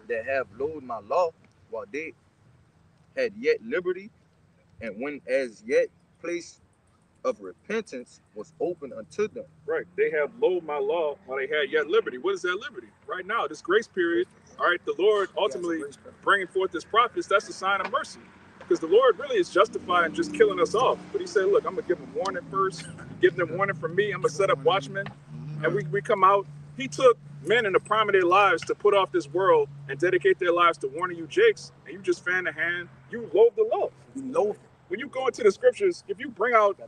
that have loathed my law, while they had yet liberty, and when as yet place of repentance was open unto them. Right. They have loathed my law while they had yet liberty. What is that liberty? Right now, this grace period, all right, the Lord ultimately bringing forth his prophets, that's a sign of mercy. Because the Lord really is justifying just killing us off. But he said, look, I'm going to give them warning first, give them warning from me. I'm going to set up watchmen. And we come out. He took men in the prime of their lives to put off this world and dedicate their lives to warning you jakes, and you just fan the hand. You loathe the law. You loathe. When you go into the scriptures, if you bring out,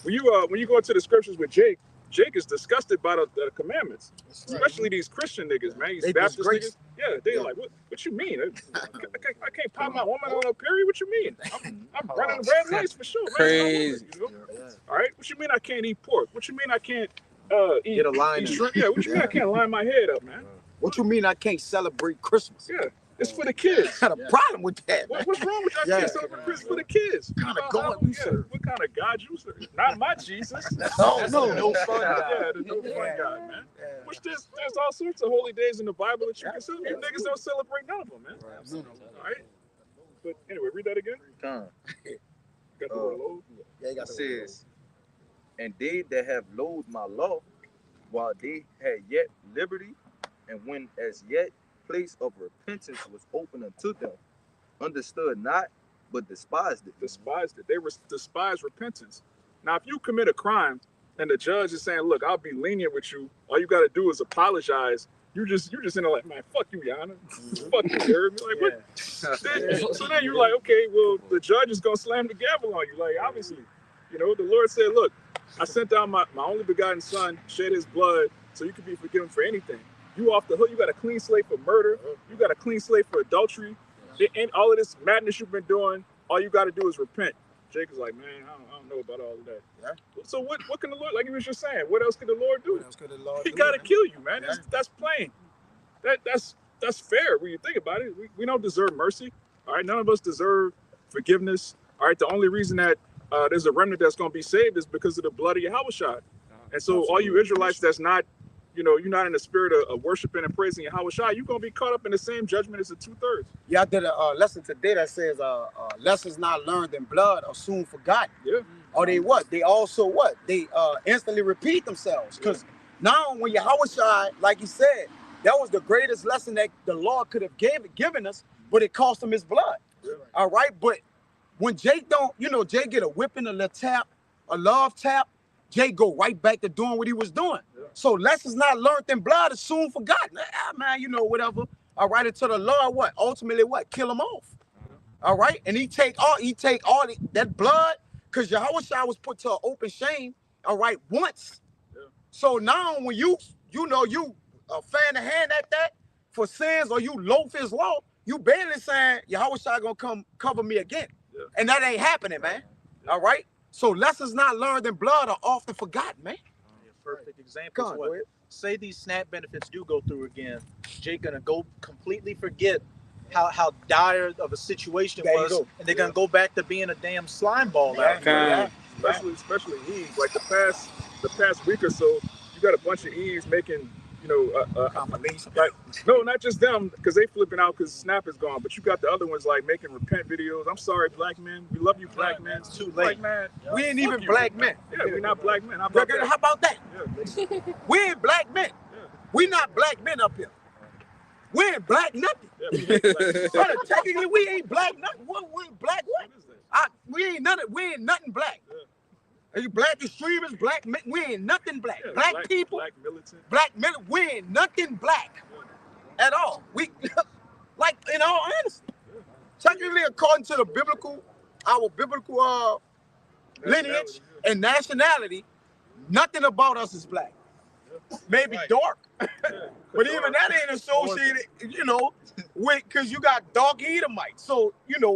when you go into the scriptures with Jake is disgusted by the commandments, especially these Christian niggas, man. These Baptist niggas. Yeah, they like, what you mean? I can't pop my woman on a period. What you mean? I'm running the red lights for sure. Crazy. Man, all right. What you mean I can't eat pork? What you mean I can't get a line? Shrimp? Yeah. What you mean I can't line my head up, man? What you mean I can't celebrate Christmas? Yeah. It's for the kids. I got a problem with that. What's wrong with that? Yeah. Can't celebrate Christmas for the kids. What kind of God you serve? What kind of God you serve? Not my Jesus. No fun God. Yeah, the no fun God, man. Which there's all sorts of holy days in the Bible that you can celebrate. You niggas don't celebrate none of them, man. All right. But anyway, read that again. Con. Got the word loathe? Yeah, you got the word says, and they that have loathed my law, while they had yet liberty, and when as yet place of repentance was open unto them, understood not, but despised it. They despised repentance. Now, if you commit a crime and the judge is saying, look, I'll be lenient with you, all you got to do is apologize. You're just in there like, man, fuck you, Yana. Fuck you, Herb. Like, what? So then you're like, okay, well, the judge is going to slam the gavel on you. Like, obviously, you know, the Lord said, look, I sent down my only begotten son, shed his blood so you could be forgiven for anything. You off the hook. You got a clean slate for murder. You got a clean slate for adultery. And all of this madness you've been doing, all you got to do is repent. Jake is like, man, I don't know about all of that. Yeah. So what can the Lord, like you was just saying, what else can the Lord do? What else could the Lord He do? got to kill you, man. Yeah. That's plain. That's fair when you think about it. We don't deserve mercy. All right, none of us deserve forgiveness. All right, the only reason that there's a remnant that's going to be saved is because of the blood of Yahushua. And so all you Israelites that's not, you know, you're not in the spirit of worshiping and praising Yahushua, you're going to be caught up in the same judgment as the 2/3. Yeah, I did a lesson today that says lessons not learned in blood are soon forgotten. Yeah. Or they what? They also what? They instantly repeat themselves. Because now when Yahushua, like he said, that was the greatest lesson that the Lord could have given us, but it cost him his blood. Yeah. All right. But when Jake Jake get a whipping, a little tap, a love tap, Jake go right back to doing what he was doing. Yeah. So lessons not learned in blood is soon forgotten. Man, you know, whatever. All right, until the Lord what? Ultimately what? Kill him off. All right. And he take all that blood, because Yahushua was put to an open shame, all right, once. Yeah. So now when you fan the hand at that for sins, or you loaf his law, you barely saying Yahushua gonna come cover me again. Yeah. And that ain't happening, man. Yeah. All right. So lessons not learned in blood are often forgotten, man. Perfect example. Say these SNAP benefits do go through again, Jake gonna go completely forget how dire of a situation it was, and they're gonna go back to being a damn slime ball. Especially Eve. Like the past week or so, you got a bunch of Eves making like, no, not just them, because they flipping out because Snap is gone. But you got the other ones like making repent videos. I'm sorry, black men. We love you, black men. It's too late. Like, man, We ain't even black men. Yeah, we're not black men. How How about that? about that? Yeah. We ain't black men. We not black men up here. We ain't black nothing. Yeah, we hate black men. Brother, technically, we ain't black nothing. We ain't black what? What is that? We ain't nothing black. Are you black extremists, black men? We ain't nothing black. Yeah, black people, black militant. black men, we ain't nothing black at all. We, like, in all honesty, technically, according to our biblical lineage and nationality, nothing about us is black. Maybe dark, but even that ain't associated, with, because you got dark Edomites. So,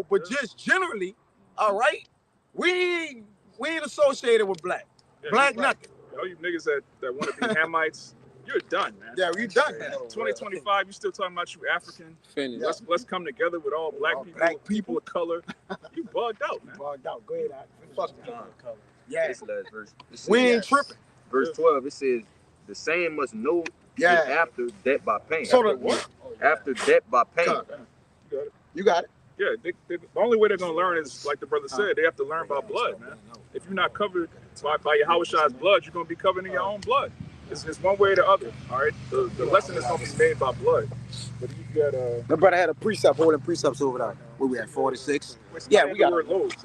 but just generally, all right, we ain't associated with black. Yeah, Black nothing. All you niggas that want to be Hamites, you're done, man. Yeah, we done. 2025, you still talking about you African. Finished. Let's come together with all black people of color. You bugged out, man. Bugged out. Go ahead. Fuck people of color. Yeah. This last verse. It says- We ain't tripping. Verse 12, it says, the same must know Yeah. after death by pain. So after what? After death by pain. You got it. You got it. Yeah, the only way they're gonna learn is, like the brother said, they have to learn by blood, man. If you're not covered by Yahushua's blood, you're gonna be covered in your own blood. It's one way or the other. All right, the lesson is gonna be made by blood. But you got My brother had a precept holding precepts over there. Where we at 46? Yeah, we got word loads.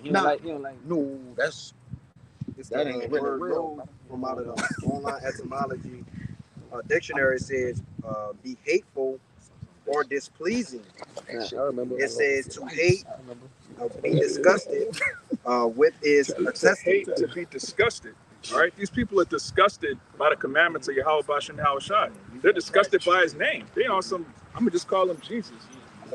You don't like. No, that's It's that the ain't really word real. "loathe" from out of the online etymology dictionary. Says be hateful or displeasing. I remember. It says to hate, be disgusted with is to attested. hate, to be disgusted. All right, these people are disgusted by the commandments of Yahweh Bashem Yahushua. They're disgusted by his name. They on some, I'm gonna just call him Jesus.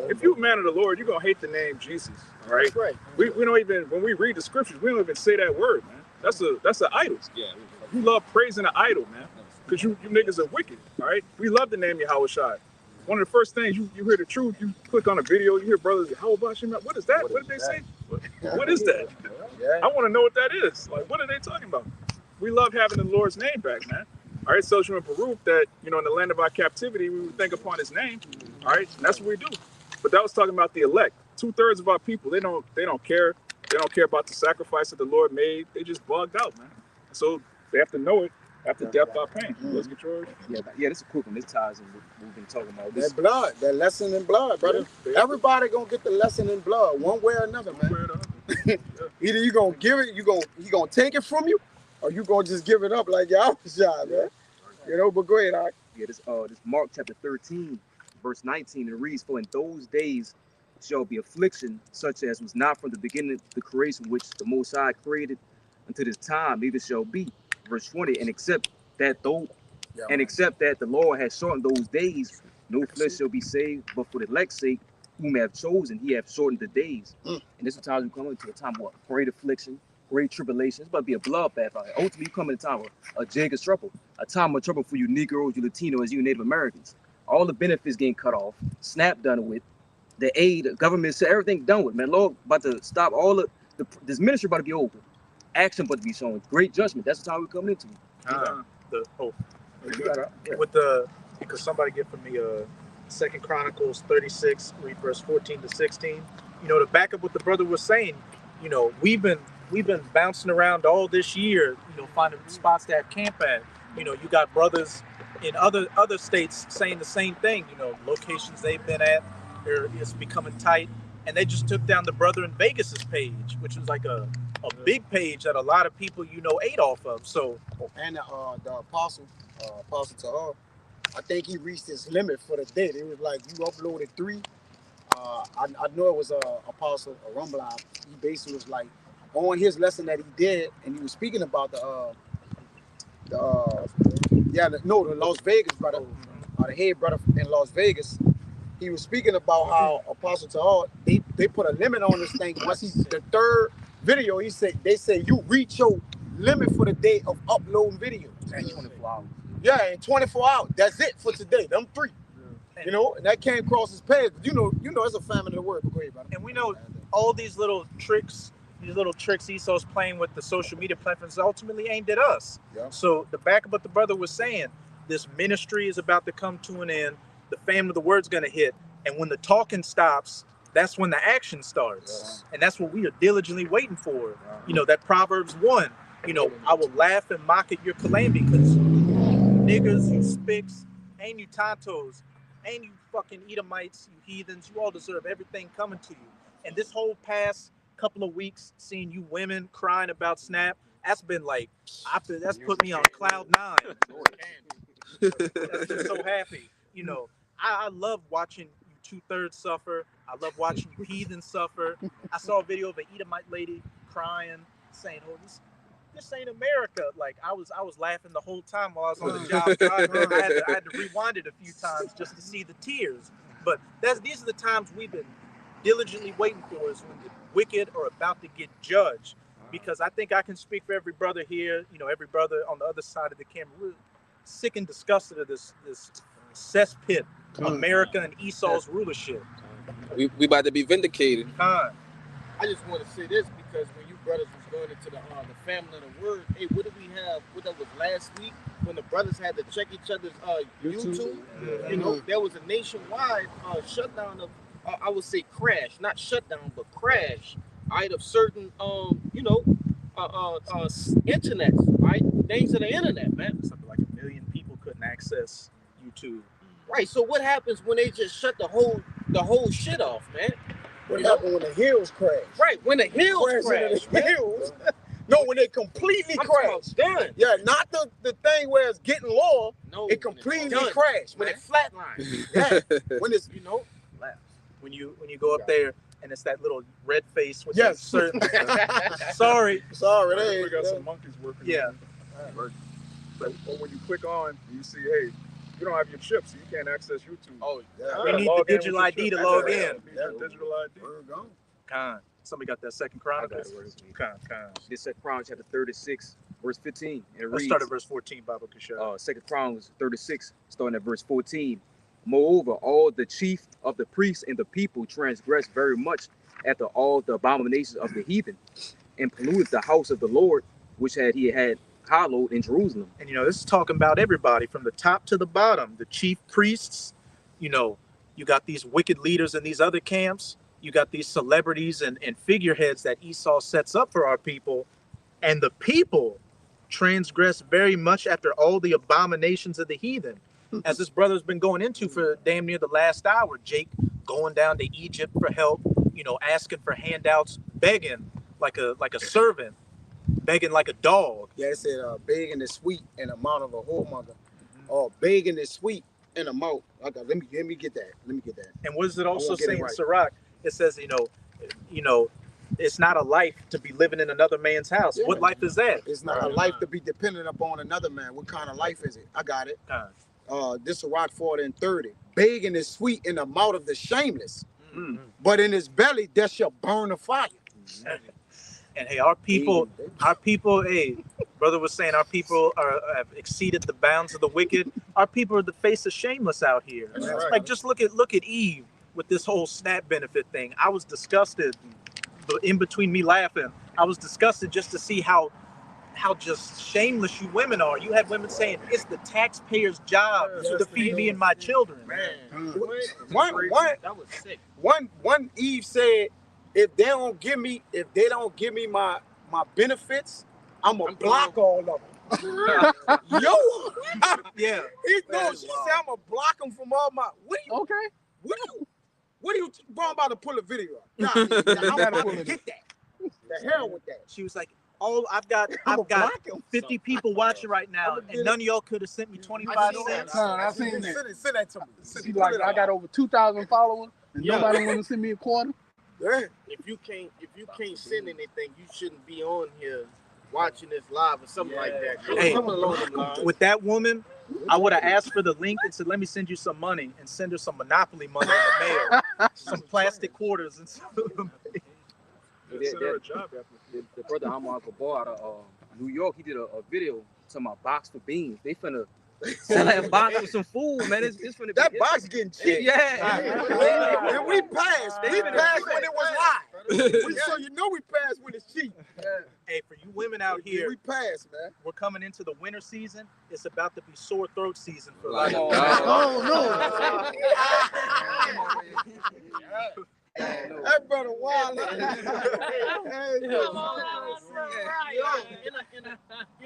If you a man of the Lord, you're gonna hate the name Jesus. All right. Right. We don't even, when we read the scriptures, we don't even say that word, man. That's an idol. Yeah. You love praising an idol, man. Because you niggas are wicked. All right. We love the name Yahushua. One of the first things you hear the truth, you click on a video, you hear brothers, Yahweh Bashem. What is that? What did they say? What is that? I want to know what that is. Like, what are they talking about? We love having the Lord's name back, man. All right, so in Baruch, that, in the land of our captivity, we would think upon his name. All right, and that's what we do. But that was talking about the elect. 2/3 of our people, they don't care. They don't care about the sacrifice that the Lord made. They just bugged out, man. So they have to know it after death by pain. Let's get yours. Yeah, this is a quick one. This ties in what we've been talking about. This That blood, that lesson in blood, brother. Everybody gonna get the lesson in blood, one way or another, man. Either you gonna give it, he gonna take it from you, or you gonna just give it up like Yahushua, man. But go ahead, all right. Yeah, this Mark chapter 13, verse 19, it reads, "For in those days shall be affliction, such as was not from the beginning of the creation which the Most High created until this time, neither shall be." Verse 20, and except that the Lord has shortened those days, no flesh shall be saved, but for the elect's sake, whom have chosen, he have shortened the days. And this is time we come into a time of what? Great affliction, great tribulation. It's about to be a bloodbath out here. Ultimately, you come in a time of a Jacob's trouble, a time of trouble for you Negroes, you Latinos, you Native Americans. All the benefits getting cut off, SNAP done with, the aid, the government, so everything done with, man. Lord about to stop all this ministry about to be over. Action about to be shown. Great judgment. That's the time we're coming into. Because somebody get for me 2 Chronicles 36, read verse 14 to 16. To back up what the brother was saying, we've been bouncing around all this year, finding spots to have camp at. You got brothers in other states saying the same thing. Locations they've been at, it's becoming tight, and they just took down the brother in Vegas's page, which was like a big page that a lot of people ate off of. So and the apostle Tahar, I think he reached his limit for the day. It was like you uploaded 3. I know it was Apostle Rumblive. He basically was like on his lesson that he did, and he was speaking about the Las Vegas brother, the head brother in Las Vegas. He was speaking about how Apostle Tahar, they put a limit on this thing. Once the 3rd video, they say you reach your limit for the day of uploading videos. And 24 hours. Yeah, in 24 hours. That's it for today. Them 3. And that came across his page. It's a famine of the word. But go ahead, brother. And we know all these little tricks, these little tricks Esau's playing with the social media platforms ultimately aimed at us. Yeah. So the back of what the brother was saying, this ministry is about to come to an end. The family of the word's going to hit. And when the talking stops, that's when the action starts. And that's what we are diligently waiting for. You know, that Proverbs 1, you know, I will laugh and mock at your calamity because niggas, you spicks, and you tontos, and you fucking Edomites, you heathens, you all deserve everything coming to you. And this whole past couple of weeks, seeing you women crying about Snap, that's been like, that's put me on cloud 9. That's been so happy. You know, I love watching you 2/3 suffer. I love watching you heathens suffer. I saw a video of an Edomite lady crying, saying, "Oh, this ain't America." Like I was laughing the whole time while I was on the job driving. I had to rewind it a few times just to see the tears. But these are the times we've been diligently waiting for, is when the wicked are about to get judged. Because I think I can speak for every brother here, you know, every brother on the other side of the camera. We're sick and disgusted of this cesspit, America and Esau's rulership. We about to be vindicated. I just want to say this because when you brothers was going into the family of the word, hey, what did we have? What that was last week when the brothers had to check each other's YouTube. You know, there was a nationwide shutdown of, I would say crash, not shutdown, but crash, right, of certain, internet, right, things of the internet, man. Something like 1 million people couldn't access YouTube. Right. So what happens when they just shut the whole shit off, man? What happened when the hills crash? Right, when the hills crash. Hills. No, when they completely crash. Done. Yeah, not the thing where it's getting lower. No, it completely done. crashed. When it flatline. Yeah. When it's, you know, when you go up there and it's that little red face with yes. that certain sorry. They we got some monkeys working. Yeah. But when you click on, you see, hey, you don't have your chip, so you can't access YouTube. Oh, we need the digital ID to log in. Digital ID. Somebody got that Second Chronicles. This Second Chronicles chapter 36, verse 15. And it Let's reads, start at verse 14, Bible Kashar. Second Chronicles 36, starting at verse 14. Moreover, all the chief of the priests and the people transgressed very much after all the abominations of the heathen, and polluted the house of the Lord, which he had hallowed in Jerusalem. And you know, this is talking about everybody from the top to the bottom. The chief priests, you know, you got these wicked leaders in these other camps. You got these celebrities and figureheads that Esau sets up for our people. And the people transgress very much after all the abominations of the heathen. As this brother's been going into for damn near the last hour. Jake going down to Egypt for help, you know, asking for handouts, begging like a servant, begging like a dog. Yeah, it said begging is sweet in the mouth of a whoremonger. Or begging is sweet in the mouth. Okay, let me get that. And what does it also say in Sirach? It says, you know, it's not a life to be living in another man's house. Yeah. What life is that? It's not a life to be dependent upon another man. What kind of life is it? I got it. This is Sirach 40 and 30. Begging is sweet in the mouth of the shameless, but in his belly there shall burn a fire. And hey, our people, hey, brother was saying our people have exceeded the bounds of the wicked. Our people are the face of shameless out here. Right. Like just look at Eve with this whole SNAP benefit thing. I was disgusted, but in between me laughing, I was disgusted just to see how just shameless you women are. You had women saying it's the taxpayer's job to feed me and my children. Man. That was sick. One Eve said, if they don't give me my benefits, I'm gonna block all of them. Yo, yeah. She said I'm gonna block them from all my. What are you? Bro, I'm about to pull a video up. I'm about to get that. The hell with that. She was like, I've got 50 people watching right now, and none of y'all could have sent me 25 cents. I seen that. Send that to me. See, like I got over 2,000 followers, and nobody want to send me a quarter. Yeah. If you can't send anything, you shouldn't be on here watching this live or something like that. Hey, with that woman, I would have asked for the link and said, let me send you some money, and send her some Monopoly money in the mail, some plastic quarters and stuff. The brother Amar Gabar out of New York, he did a video talking about box for beans. They finna Sell that box with some food, man. It's finna that box getting cheap. Yeah. And we passed. We passed when it was high. So you know we passed when it's cheap. Hey, for you women out here, we passed, man. We're coming into the winter season. It's about to be sore throat season for Like, like. Oh no. That brother wild. You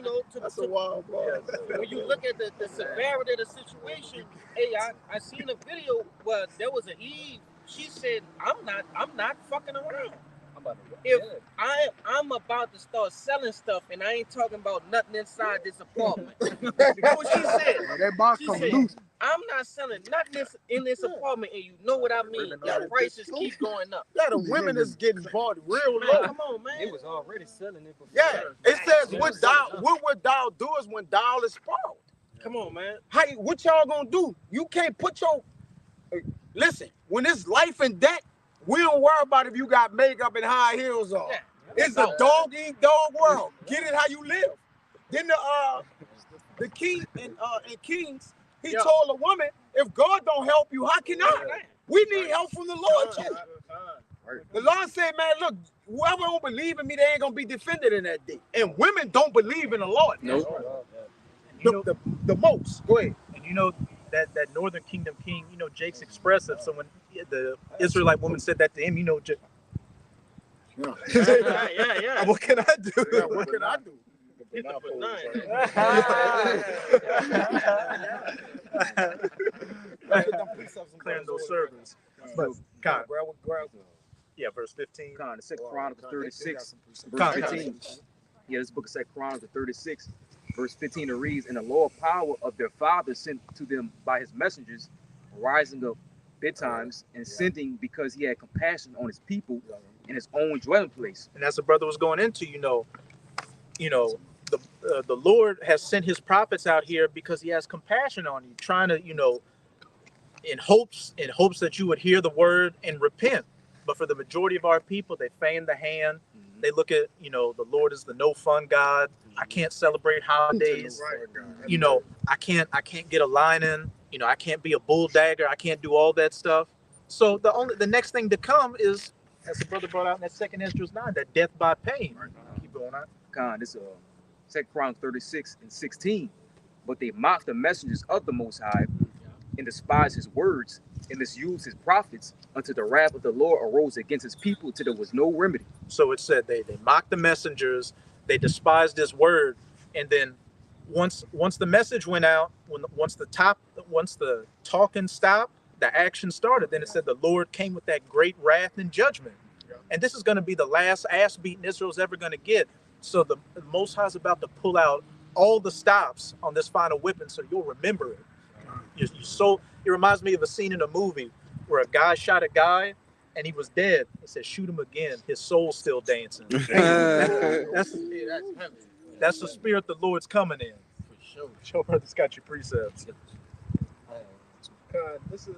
know, that's a wild boy. When you look at the severity of the situation, hey, I seen a video where there was an Eve. She said, "I'm not fucking around. If I'm about to start selling stuff, and I ain't talking about nothing inside this apartment." That's what she said. That box She comes said, loose. I'm not selling nothing in this apartment, and you know what I mean. The prices keep going up. Yeah, the women is getting bought real low. Come on, man. It was already selling it before. Yeah, it says what would thou do is when thou is spoiled. Come on, man. What y'all gonna do? You can't put your listen. When it's life and death, we don't worry about if you got makeup and high heels on. Yeah. It's a dog eat dog world. Get it how you live. Then the king and Kings, he told a woman, if God don't help you, how can I? We need help from the Lord too. The Lord said, man, look, whoever don't believe in me, they ain't gonna be defended in that day. And women don't believe in the Lord. Nope. The most. Go ahead. And you know that Northern Kingdom king, you know, Jake's expressive. So when the Israelite woman said that to him, you know, just Yeah. what can I do? Yeah, what can I do? Clearing those servants. But God, yeah, verse 15. Con, the Second Chronicles 36, verse Con. 15. Yeah, this book of Second Chronicles 36, verse 15, it reads, "And the Lord power of their fathers sent to them by his messengers, rising up betimes and sending because he had compassion on his people in his own dwelling place." And as the brother was going into, you know, the Lord has sent his prophets out here because he has compassion on you, trying to, you know, in hopes that you would hear the word and repent. But for the majority of our people, they feign the hand. They look at, you know, the Lord is the no fun God. I can't celebrate holidays. You know, I can't get a line in. You know, I can't be a bull dagger. I can't do all that stuff. So the next thing to come is, as the brother brought out in that second Esdras 9, that death by pain. Keep going on. Con, this Second Chronicles 36 and 16. "But they mocked the messengers of the Most High and despised his words and misused his prophets until the wrath of the Lord arose against his people till there was no remedy." So it said they mocked the messengers, they despised his word, and then once the message went out, once the talking stopped, the action started. Then it said the Lord came with that great wrath and judgment. And this is going to be the last ass beating Israel's ever going to get. So the Most High is about to pull out all the stops on this final whipping, so you'll remember it. It reminds me of a scene in a movie where a guy shot a guy and he was dead. He said, "Shoot him again. His soul's still dancing." That's the spirit the Lord's coming in. For sure. Show brother's got your precepts. God, this is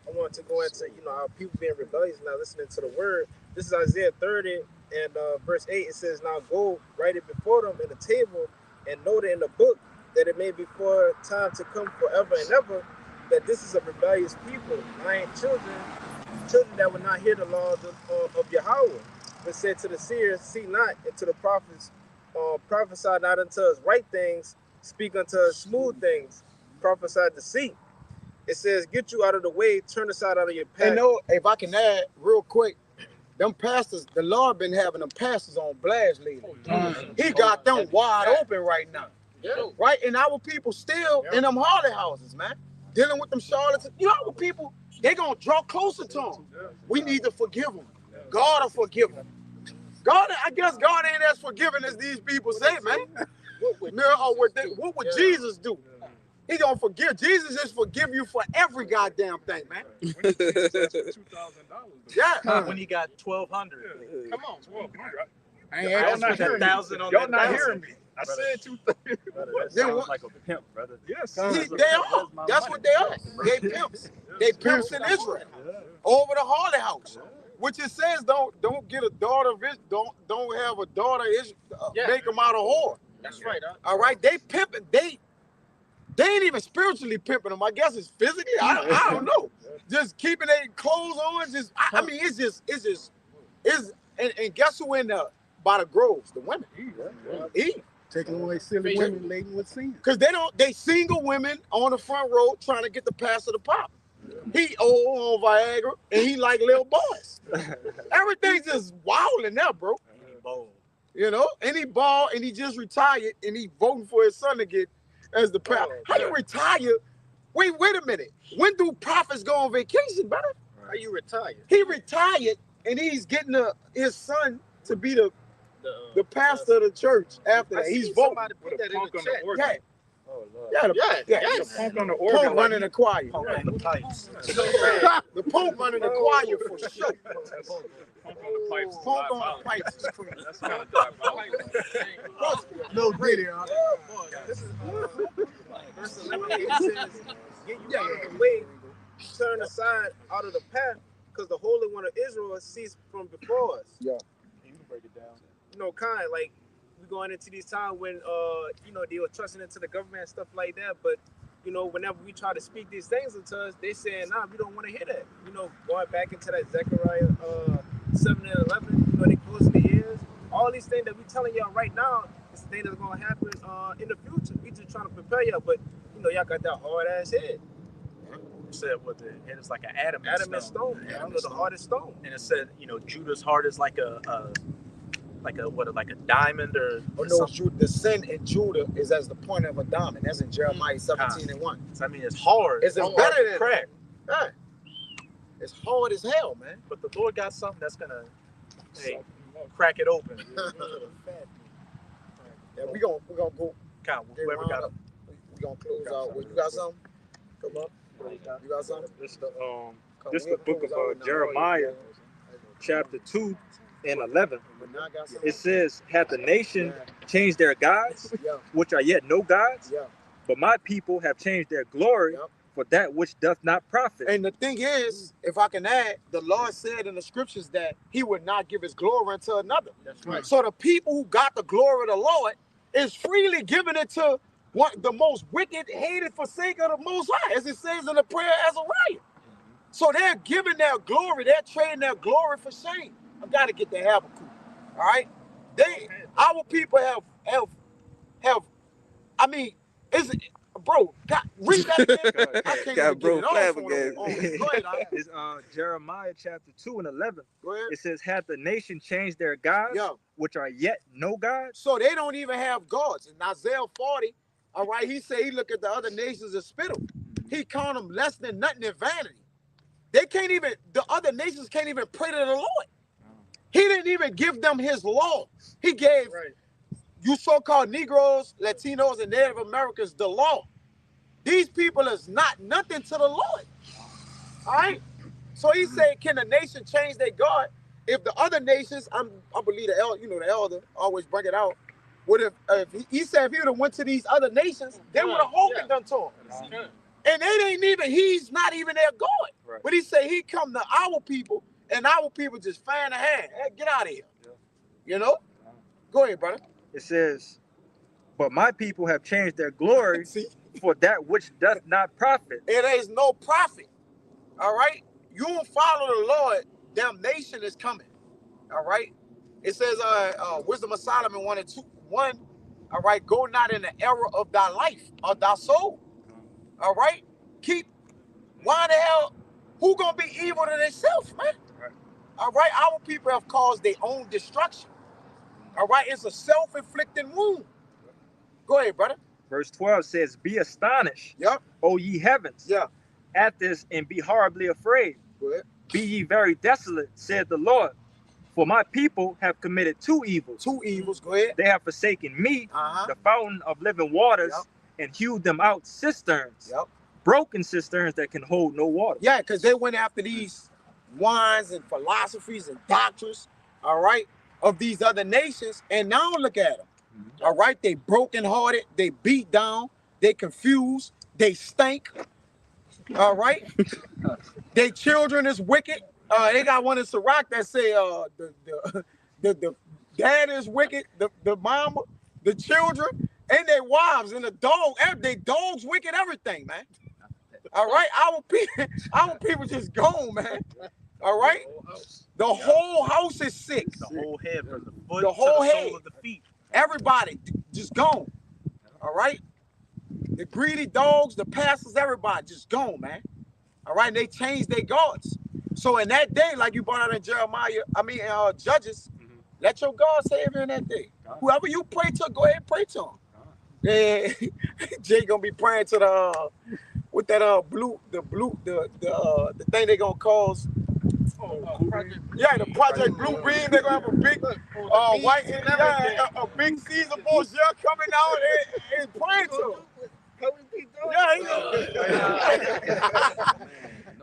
I want to go into, you know, how people being rebellious now listening to the word. This is Isaiah 30 and verse 8. It says, "Now go, write it before them in the table, and note it in the book, that it may be for time to come forever and ever, that this is a rebellious people, lying children that will not hear the law of Yahweh. But said to the seers, see not, and to the prophets, prophesy not unto us right things, speak unto us smooth things, prophesy deceit." It says, "Get you out of the way, turn aside out of your path." And no, if I can add real quick, them pastors, the Lord been having them pastors on blast lately. He got them wide open right now. Yeah. Right? And our people still in them harlot houses, man. Dealing with them charlatans. You know, our people, they gonna draw closer to them. We need to forgive them. God will forgive them. I guess God ain't as forgiving as these people say, man. What would Jesus do? He gonna forgive. Jesus just forgive you for every goddamn thing, man. Yeah. When he got 1,200. Come on. Y'all not hearing me. Y'all not hearing me. I said 2,000. That sounds like a pimp, brother. Yes. They are. That's what they are. They pimps. They pimps in Israel. Over the harlot house. Which it says don't get a daughter of it. Don't have a daughter. Make them out a whore. That's right. All right. They pimping. They ain't even spiritually pimping them. I guess it's physically. I don't know. Just keeping their clothes on. Just I mean, and guess who in the by the groves? The women. Eve. Taking away silly women laden with sin. Because they single women on the front row trying to get the pastor to pop. He old on Viagra and he like little boys. Everything's just wilding now, bro. You know, and he bald and he just retired and he voting for his son to get as the pastor. How you retire? Wait a minute. When do prophets go on vacation, brother? How you retire? He retired and he's getting his son to be the pastor of the church after that. He's voting. Put that in the chat. Yeah. Oh, Lord. The Pope on the organ. Pope running the choir. On the pipes. The Pope running the choir for sure. Pope on the pipes is crazy. That's kind of diabolical. No video. This is verse 11. It says, "Get you out of the way, turn aside out of the path, because the Holy One of Israel has ceased from before us." Yeah. You can break it down. You know, kind of like we going into these times when you know, they were trusting into the government and stuff like that, but you know, whenever we try to speak these things into us, they saying, nah, we don't want to hear that. You know, going back into that Zechariah 7 and 11, you know, they closing their ears. All these things that we telling y'all right now is the thing that's gonna happen in the future. We just trying to prepare y'all, but you know, y'all got that hard ass head. You said what the head is like an adamant stone. You know, the hardest stone. And it said, you know, Judah's heart is like a diamond or no, the sin in Judah is as the point of a diamond. That's in Jeremiah 17 and 1. So I mean, it's hard. It's better than crack. Yeah. It's hard as hell, man. But the Lord got something that's gonna crack it open. Yeah, we gonna go. Whoever got it. We gonna close out. You got something? Come up. You got something? This the book of Jeremiah, chapter 2 and 11. It says, "Hath the nation changed their gods, which are yet no gods? But my people have changed their glory for that which doth not profit." And the thing is, if I can add, the Lord said in the scriptures that he would not give his glory unto another. That's right. So the people who got the glory of the Lord is freely giving it to the most wicked, hated, forsaken of the Most High, as it says in the prayer of Azariah. So they're giving their glory, they're trading their glory for shame. I gotta get the Habakkuk. All right, our people have. I mean, is it, bro? Read that again. I can't got even bro get it off flabbergasted. Go ahead, It's Jeremiah chapter 2 and 11. Go ahead. It says, "Hath the nation changed their gods, which are yet no gods?" So they don't even have gods. In Isaiah 40, all right, he said he looked at the other nations as spittle. He called them less than nothing in vanity. They can't even, the other nations can't even pray to the Lord. He didn't even give them his law. He gave you so-called Negroes, Latinos, and Native Americans the law. These people is not nothing to the Lord. All right? So he said, can the nation change their God? If the other nations, I believe the elder always bring it out. What if he said if he would have went to these other nations, they would have holding them to him. And he's not even their God. Right. But he said he come to our people, and our people just fan the hand. Hey, get out of here. You know? Go ahead, brother. It says, "But my people have changed their glory for that which doth not profit." It is no profit. All right? You don't follow the Lord, damnation is coming. All right? It says, Wisdom of Solomon 1 and 2. 1, all right, go not in the error of thy life, of thy soul. All right? Why the hell, who gonna be evil to themselves, man? Right. All right, our people have caused their own destruction. All right, it's a self-inflicted wound. Go ahead, brother. Verse 12 says, "Be astonished, O ye heavens, at this, and be horribly afraid. Go ahead. Be ye very desolate, said the Lord. For my people have committed two evils. Two evils, go ahead. They have forsaken me, the fountain of living waters, and hewed them out cisterns, broken cisterns that can hold no water." Yeah, because they went after these wines and philosophies and doctrines, all right, of these other nations, and now look at them. All right, they brokenhearted, they beat down, they confused, they stink. All right, their children is wicked. They got one in Sirach that say the dad is wicked, the mama, the children, and their wives and the dog. Their dogs wicked everything, man. All right, our people just gone, man. All right, the whole house is sick. The whole head from the foot the whole to the head, sole of the feet. everybody just gone. All right, the greedy dogs, the pastors, everybody just gone, man. All right, and they changed their gods. So in that day, like you brought out in Judges, let your God save you in that day. Whoever you pray to, go ahead and pray to him. Yeah, Jay gonna be praying to the with that the thing they gonna cause. The Project Blue Beam. They're gonna have a big white a big Caesar Borgia coming out and praying to him.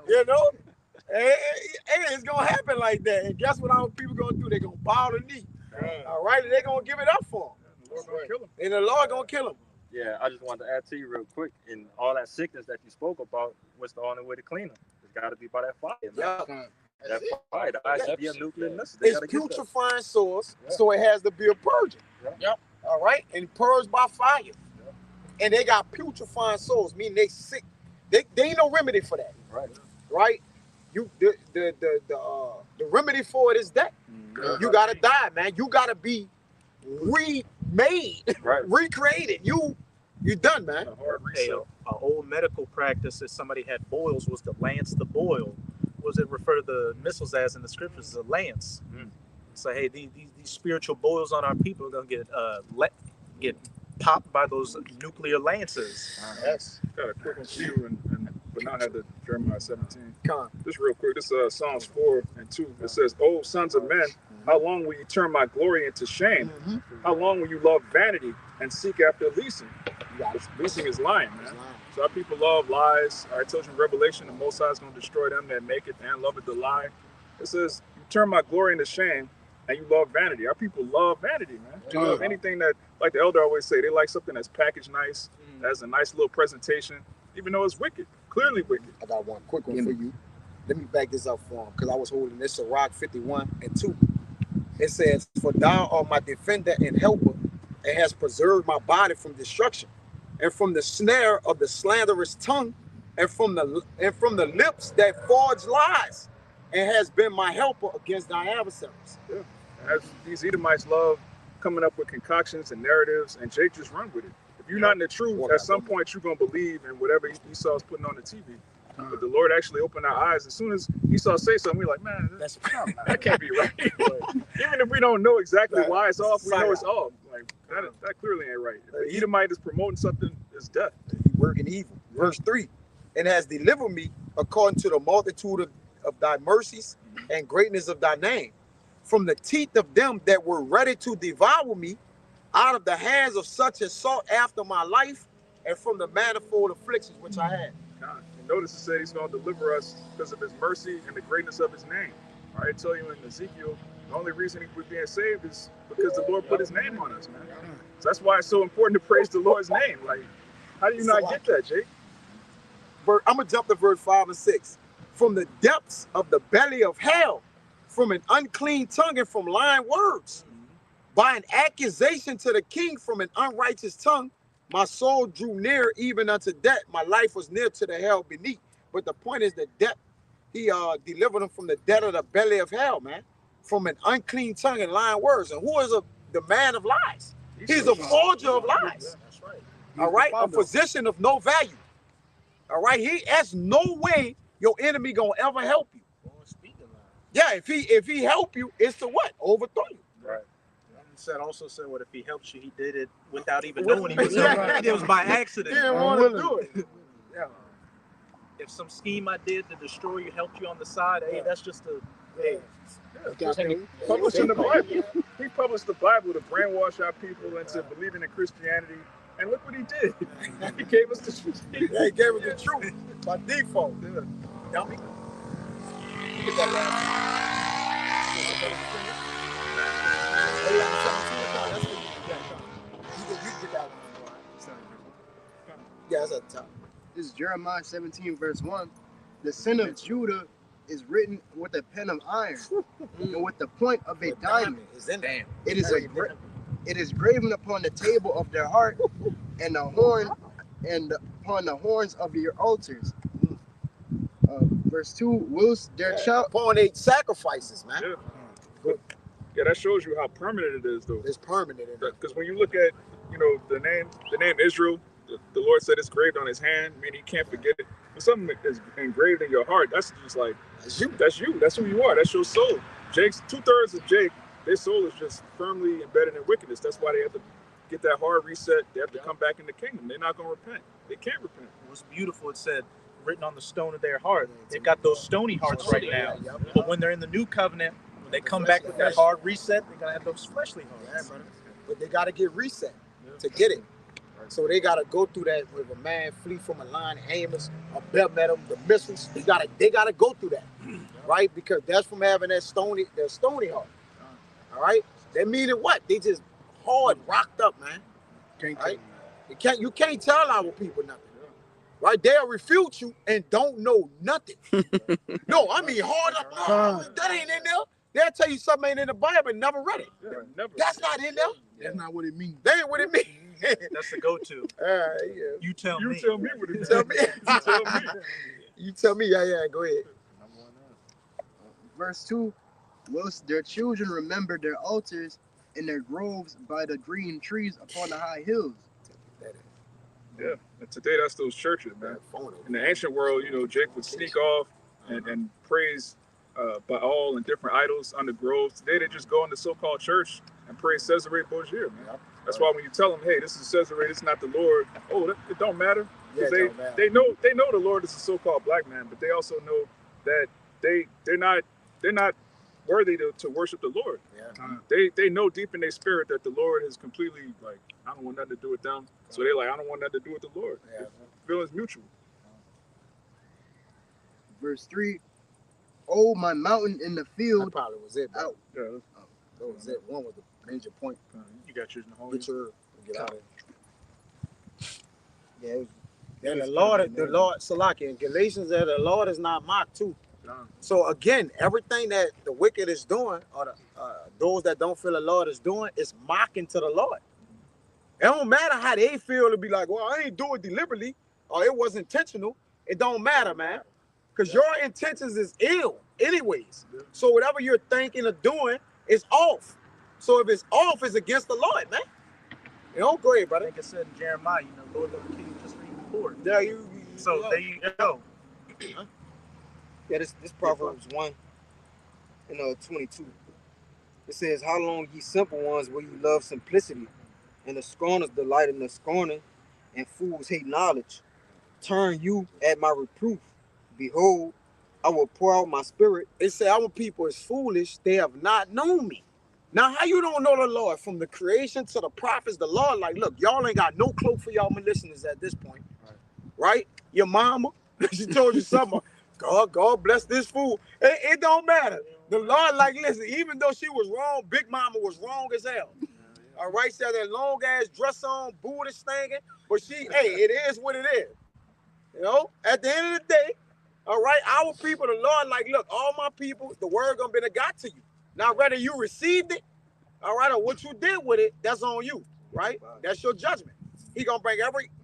You know, it's gonna happen like that. And guess what our people gonna do? They're gonna bow the knee. All right, and they're gonna give it up for him. And the Lord gonna kill him. Yeah, I just wanted to add to you real quick. In all that sickness that you spoke about, what's the only way to clean them? It's got to be by that fire. Man. That fire, the ICD nuclear missile. It's putrefying source, so it has to be a purging. All right, and purged by fire. And they got putrefying souls, meaning they sick. They ain't no remedy for that. Right? The remedy for it is that you gotta die, man. You gotta be remade, recreated. You done, man. An old medical practice, if somebody had boils, was to lance the boil. Was it refer to the missiles as in the scriptures as a lance? So hey, these spiritual boils on our people are gonna get popped by those nuclear lances. Yes. Got a quick one for you, but now I have the Jeremiah 17. Just real quick. This is Psalms 4 and 2. It says, "O sons of men, how long will you turn my glory into shame? How long will you love vanity and seek after leasing?" Leasing is lying, man. So our people love lies. I told you in Revelation, the Most High is going to destroy them that make it and love it to lie. It says, "You turn my glory into shame and you love vanity." Our people love vanity, man. They love anything that, like the elder always say, they like something that's packaged nice, that has a nice little presentation, even though it's wicked, clearly wicked. I got one quick one for you. Let me back this up for him, because I was holding this Sirach 51 and 2. It says, "For thou art my defender and helper, and has preserved my body from destruction, and from the snare of the slanderous tongue, and from the lips that forge lies, and has been my helper against thy adversaries." As these Edomites love coming up with concoctions and narratives, and Jake just run with it. If you're not in the truth, at some point you're gonna believe in whatever Esau's putting on the TV. But the Lord actually opened our eyes. As soon as Esau say something, we're like, man, that can't be right. Even if we don't know exactly why it's off, we know it's off. Like that clearly ain't right. If the Edomite is promoting something, it's death. He working evil. Verse 3, "And has delivered me according to the multitude of thy mercies and greatness of thy name, from the teeth of them that were ready to devour me, out of the hands of such as sought after my life, and from the manifold afflictions which I had." Notice it said he's going to deliver us because of his mercy and the greatness of his name. All right, I tell you in Ezekiel, the only reason we're being saved is because the Lord put his name on us, man. So that's why it's so important to praise the Lord's name. Like, how do you not get that, Jake? I'm going to jump to verse 5 and 6. "From the depths of the belly of hell, from an unclean tongue and from lying words, by an accusation to the king from an unrighteous tongue, my soul drew near even unto death. My life was near to the hell beneath." But the point is the death. He delivered him from the death of the belly of hell, man. From an unclean tongue and lying words. And who is the man of lies? He's a forger of lies. That's right. All right, a physician of no value. All right, that's no way your enemy gonna ever help you. Yeah, if he help you, it's to what? Overthrow you. Right. Also said, what if he helps you? He did it without even knowing he was helping. It was by accident. He didn't want to do it. Yeah. If some scheme I did to destroy you helped you on the side, hey, that's just a Publishing the Bible. He published the Bible to brainwash our people into believing in Christianity. And look what he did. He gave us the truth. Yeah, he gave us the truth by default. Dummy. Get that Yeah, that's at the top. This is Jeremiah 17, verse 1. "The sin of Judah is written with a pen of iron and with the point of a diamond. It is a It is graven upon the table of their heart, and upon the horns of your altars. Verse 2, whilst their child upon their sacrifices, man. Yeah. Yeah, that shows you how permanent it is, though. It's permanent. Because when you look at, the name Israel, the Lord said it's engraved on his hand, meaning you can't forget it. When something is engraved in your heart, that's just like, that's you. That's who you are. That's your soul. Jake's 2/3 of Jake, their soul is just firmly embedded in wickedness. That's why they have to get that hard reset. They have to come back in the kingdom. They're not going to repent. They can't repent. What's beautiful, it said, written on the stone of their heart. They've got those stony hearts right now. But when they're in the new covenant, when they come back with that hard reset, they're going to have those fleshly hearts. But they got to get reset to get it. So they got to go through that with a man flee from a line of Amos, a belt met them, the missiles. They got to go through that, right? Because that's from having that stony heart. All right? That meaning what? They just hard, rocked up, man. Right? You can't tell our people nothing. Right? They'll refute you and don't know nothing. No, I mean hard up. That ain't in there. They'll tell you something ain't in the Bible and never read it. Never. That's not in there. That's not what it means. That ain't what it means. That's the go-to. Yeah. You tell me. You tell me what it You is. tell me. You tell me. Yeah, go ahead. Verse 2, whilst their children remember their altars and their groves by the green trees upon the high hills. Yeah, and today that's those churches, man. In the ancient world, Jake would sneak off and praise Baal and different idols under groves. Today they just go in the so-called church and praise Cesare Borgia, man. That's why when you tell them, hey, this is Cesare, this is not the Lord, it don't matter. Yeah, they know the Lord is a so-called black man, but they also know that they're not worthy to worship the Lord. Yeah. They know deep in their spirit that the Lord is completely like, I don't want nothing to do with them. So they're like, I don't want nothing to do with the Lord. Yeah. Feelings mutual. Verse 3, oh, my mountain in the field. That probably was it, bro. Yeah. That was it. One was the major point. You got yours in the hole. Get out of here. Yeah, the Lord, Salaki, in Galatians, that the Lord is not mocked too. So again, everything that the wicked is doing, or those that don't feel the Lord is doing, is mocking to the Lord. It don't matter how they feel to be like, well, I ain't do it deliberately, or it was intentional. It don't matter, man, because your intentions is ill, anyways. So whatever you're thinking of doing is off. So if it's off, it's against the Lord, man. Go ahead, brother. Like I said in Jeremiah, Lord love the king just for you poor. Yeah, So there you go. Yeah, this Proverbs 1 and 22. It says, how long ye simple ones will you love simplicity, and the scorners delight in the scorning, and fools hate knowledge. Turn you at my reproof. Behold, I will pour out my spirit. It said our people is foolish, they have not known me. Now, how you don't know the Lord? From the creation to the prophets, the Lord, like, look, y'all ain't got no cloak for y'all listeners at this point. Right? Your mama, she told you something. God bless this fool. It don't matter. The Lord, like, listen, even though she was wrong, Big Mama was wrong as hell. All right, she had that long ass dress on, booty stinking, but it is what it is. At the end of the day, all right, our people, the Lord, like, look, all my people, the word gonna be the God to you. Now, whether you received it, all right, or what you did with it, that's on you, right? That's your judgment. He gonna bring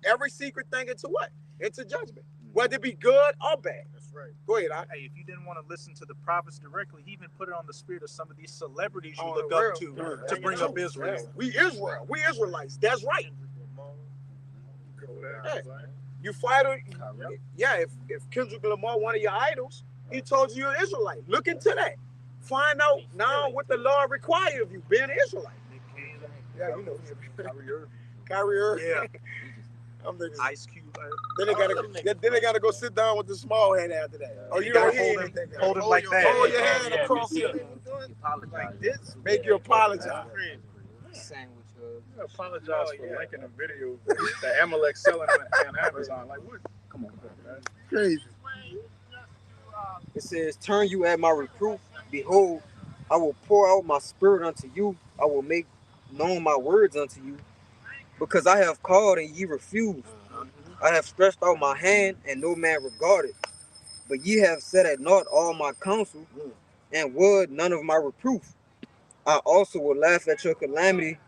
every secret thing into what? Into judgment, whether it be good or bad. That's right. Go ahead, Hey, if you didn't want to listen to the prophets directly, he even put it on the spirit of some of these celebrities you look up to bring up Israel. We Israel. We Israelites. That's right. Hey, you fight it. Yeah, if Kendrick Lamar one of your idols, he told you you're an Israelite. Look into that. Find out now what the Lord requires of you, being an Israelite. Yeah, Kyrie Irving. Yeah. Ice Cube. Then they gotta go sit down with the small hand after that. Oh, you don't hear anything. Hold it like that. Hold your hand across here. Like this. Make you apologize. Apologize for linking a video that Amalek selling on Amazon. Like, what? Come on, man. Crazy. It says, turn you at my reproof. Behold, I will pour out my spirit unto you. I will make known my words unto you. Because I have called and ye refused. I have stretched out my hand and no man regarded. But ye have set at naught all my counsel and would none of my reproof. I also will laugh at your calamity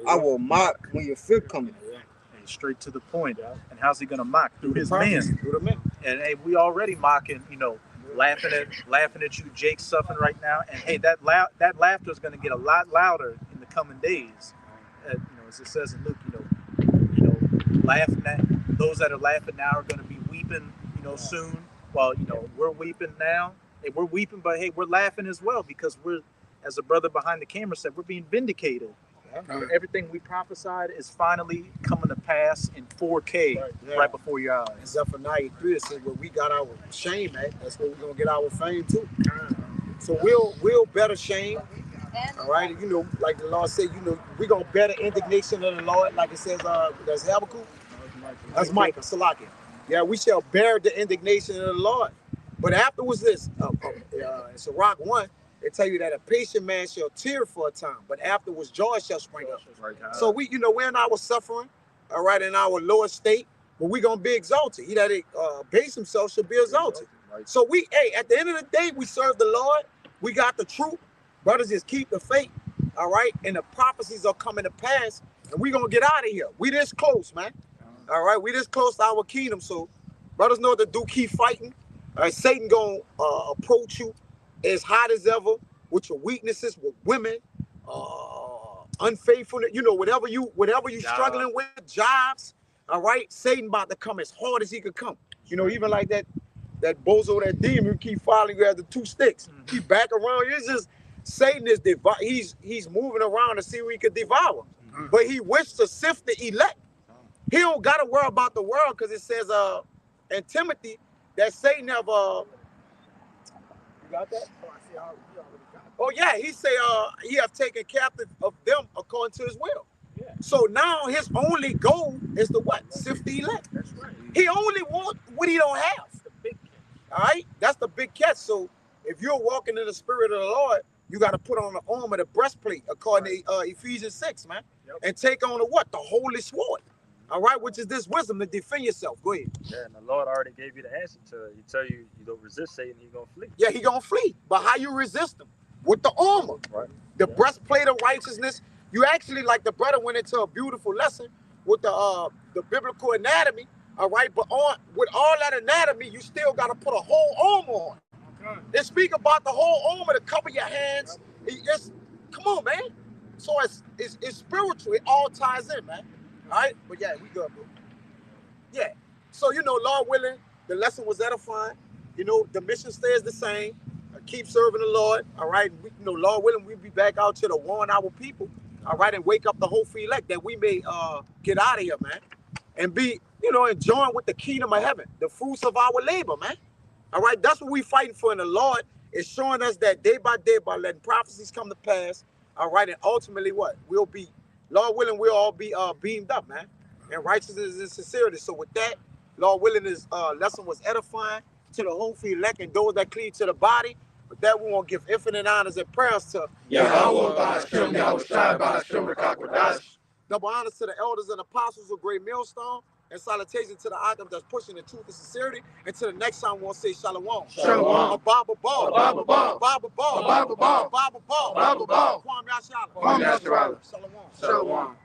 I will mock when your fear coming. And straight to the point. And how's he gonna mock? Through his Prophets, men. through the men. And hey, we already mocking, laughing at you, Jake, suffering right now. And hey, that laughter is gonna get a lot louder in the coming days. As it says in Luke, laughing at those that are laughing now are gonna be weeping, soon. While we're weeping now. Hey, we're weeping, but hey, we're laughing as well because we're, as a brother behind the camera said, we're being vindicated. Everything we prophesied is finally coming to pass in 4K right before your eyes. In Zephaniah 3, it says where we got our shame at, that's where we're gonna get our fame too. So we'll better shame. All right, like the Lord said, we're gonna bear the indignation of the Lord, like it says, that's Habakkuk. That's Micah, Salakia. Yeah, we shall bear the indignation of the Lord. But afterwards, this, in Sirach 1, it tell you that a patient man shall tear for a time, but afterwards joy shall spring up. So we're in our suffering, all right, in our lower state, but we're gonna be exalted. He that base himself should be exalted. So at the end of the day, we serve the Lord. We got the truth. Brothers, just keep the faith, all right? And the prophecies are coming to pass, and we're gonna get out of here. We this close, man. All right, we this close to our kingdom. So brothers know to do, keep fighting. All right, Satan gonna approach you as hot as ever with your weaknesses, with women, unfaithfulness, whatever you struggling with, jobs. All right, Satan about to come as hard as he could come. Even like that bozo, that demon who keep following you at the 2 sticks. Keep back around you. It's just Satan is he's moving around to see who he could devour. But he wished to sift the elect. He don't gotta worry about the world because it says in Timothy that Satan have you got that? Oh yeah, he say he have taken captive of them according to his will. Yeah. So now his only goal is to what? Sift the elect. That's right. He only wants what he don't have. That's the big catch. All right, that's the big catch. So if you're walking in the spirit of the Lord, you got to put on the armor, the breastplate, according to Ephesians 6, man, and take on the what? The holy sword. All right, which is this wisdom to defend yourself. Go ahead. Yeah, and the Lord already gave you the answer to it. He tell you don't resist Satan, he's gonna flee. Yeah, he gonna flee. But how you resist him? With the armor, right? The breastplate of righteousness. You actually, like the brother went into a beautiful lesson with the biblical anatomy. All right, but with all that anatomy, you still got to put a whole armor on. Okay. They speak about the whole armor to cover your hands. Come on, man. So it's spiritual. It all ties in, man. All right, but yeah, we good, bro. Yeah. So Lord willing, the lesson was edifying. The mission stays the same. Keep serving the Lord. All right. Lord willing, we'll be back out to warn our people. All right, and wake up the whole free elect that we may get out of here, man, and be enjoying with the kingdom of heaven, the fruits of our labor, man. All right, that's what we fighting for, and the Lord is showing us that day by day by letting prophecies come to pass. All right, and ultimately what we'll be, Lord willing, we'll all be beamed up, man, and righteousness and sincerity. So with that, Lord willing, this lesson was edifying to the whole free elect and those that cleave to the body. With that, we want to give infinite honors and prayers to Yahweh, double honors to the elders and apostles of Great Millstone, and salutation to the items that's pushing the truth and sincerity. And to the next time, we'll say Shalom. Shalom. Ababa Ball. Ababa Ball. Ababa Ball. Ababa Ball. Ababa Ball. Ababa Ball. Kwame Yashala. Kwame Yashala. Shalom. Shalom.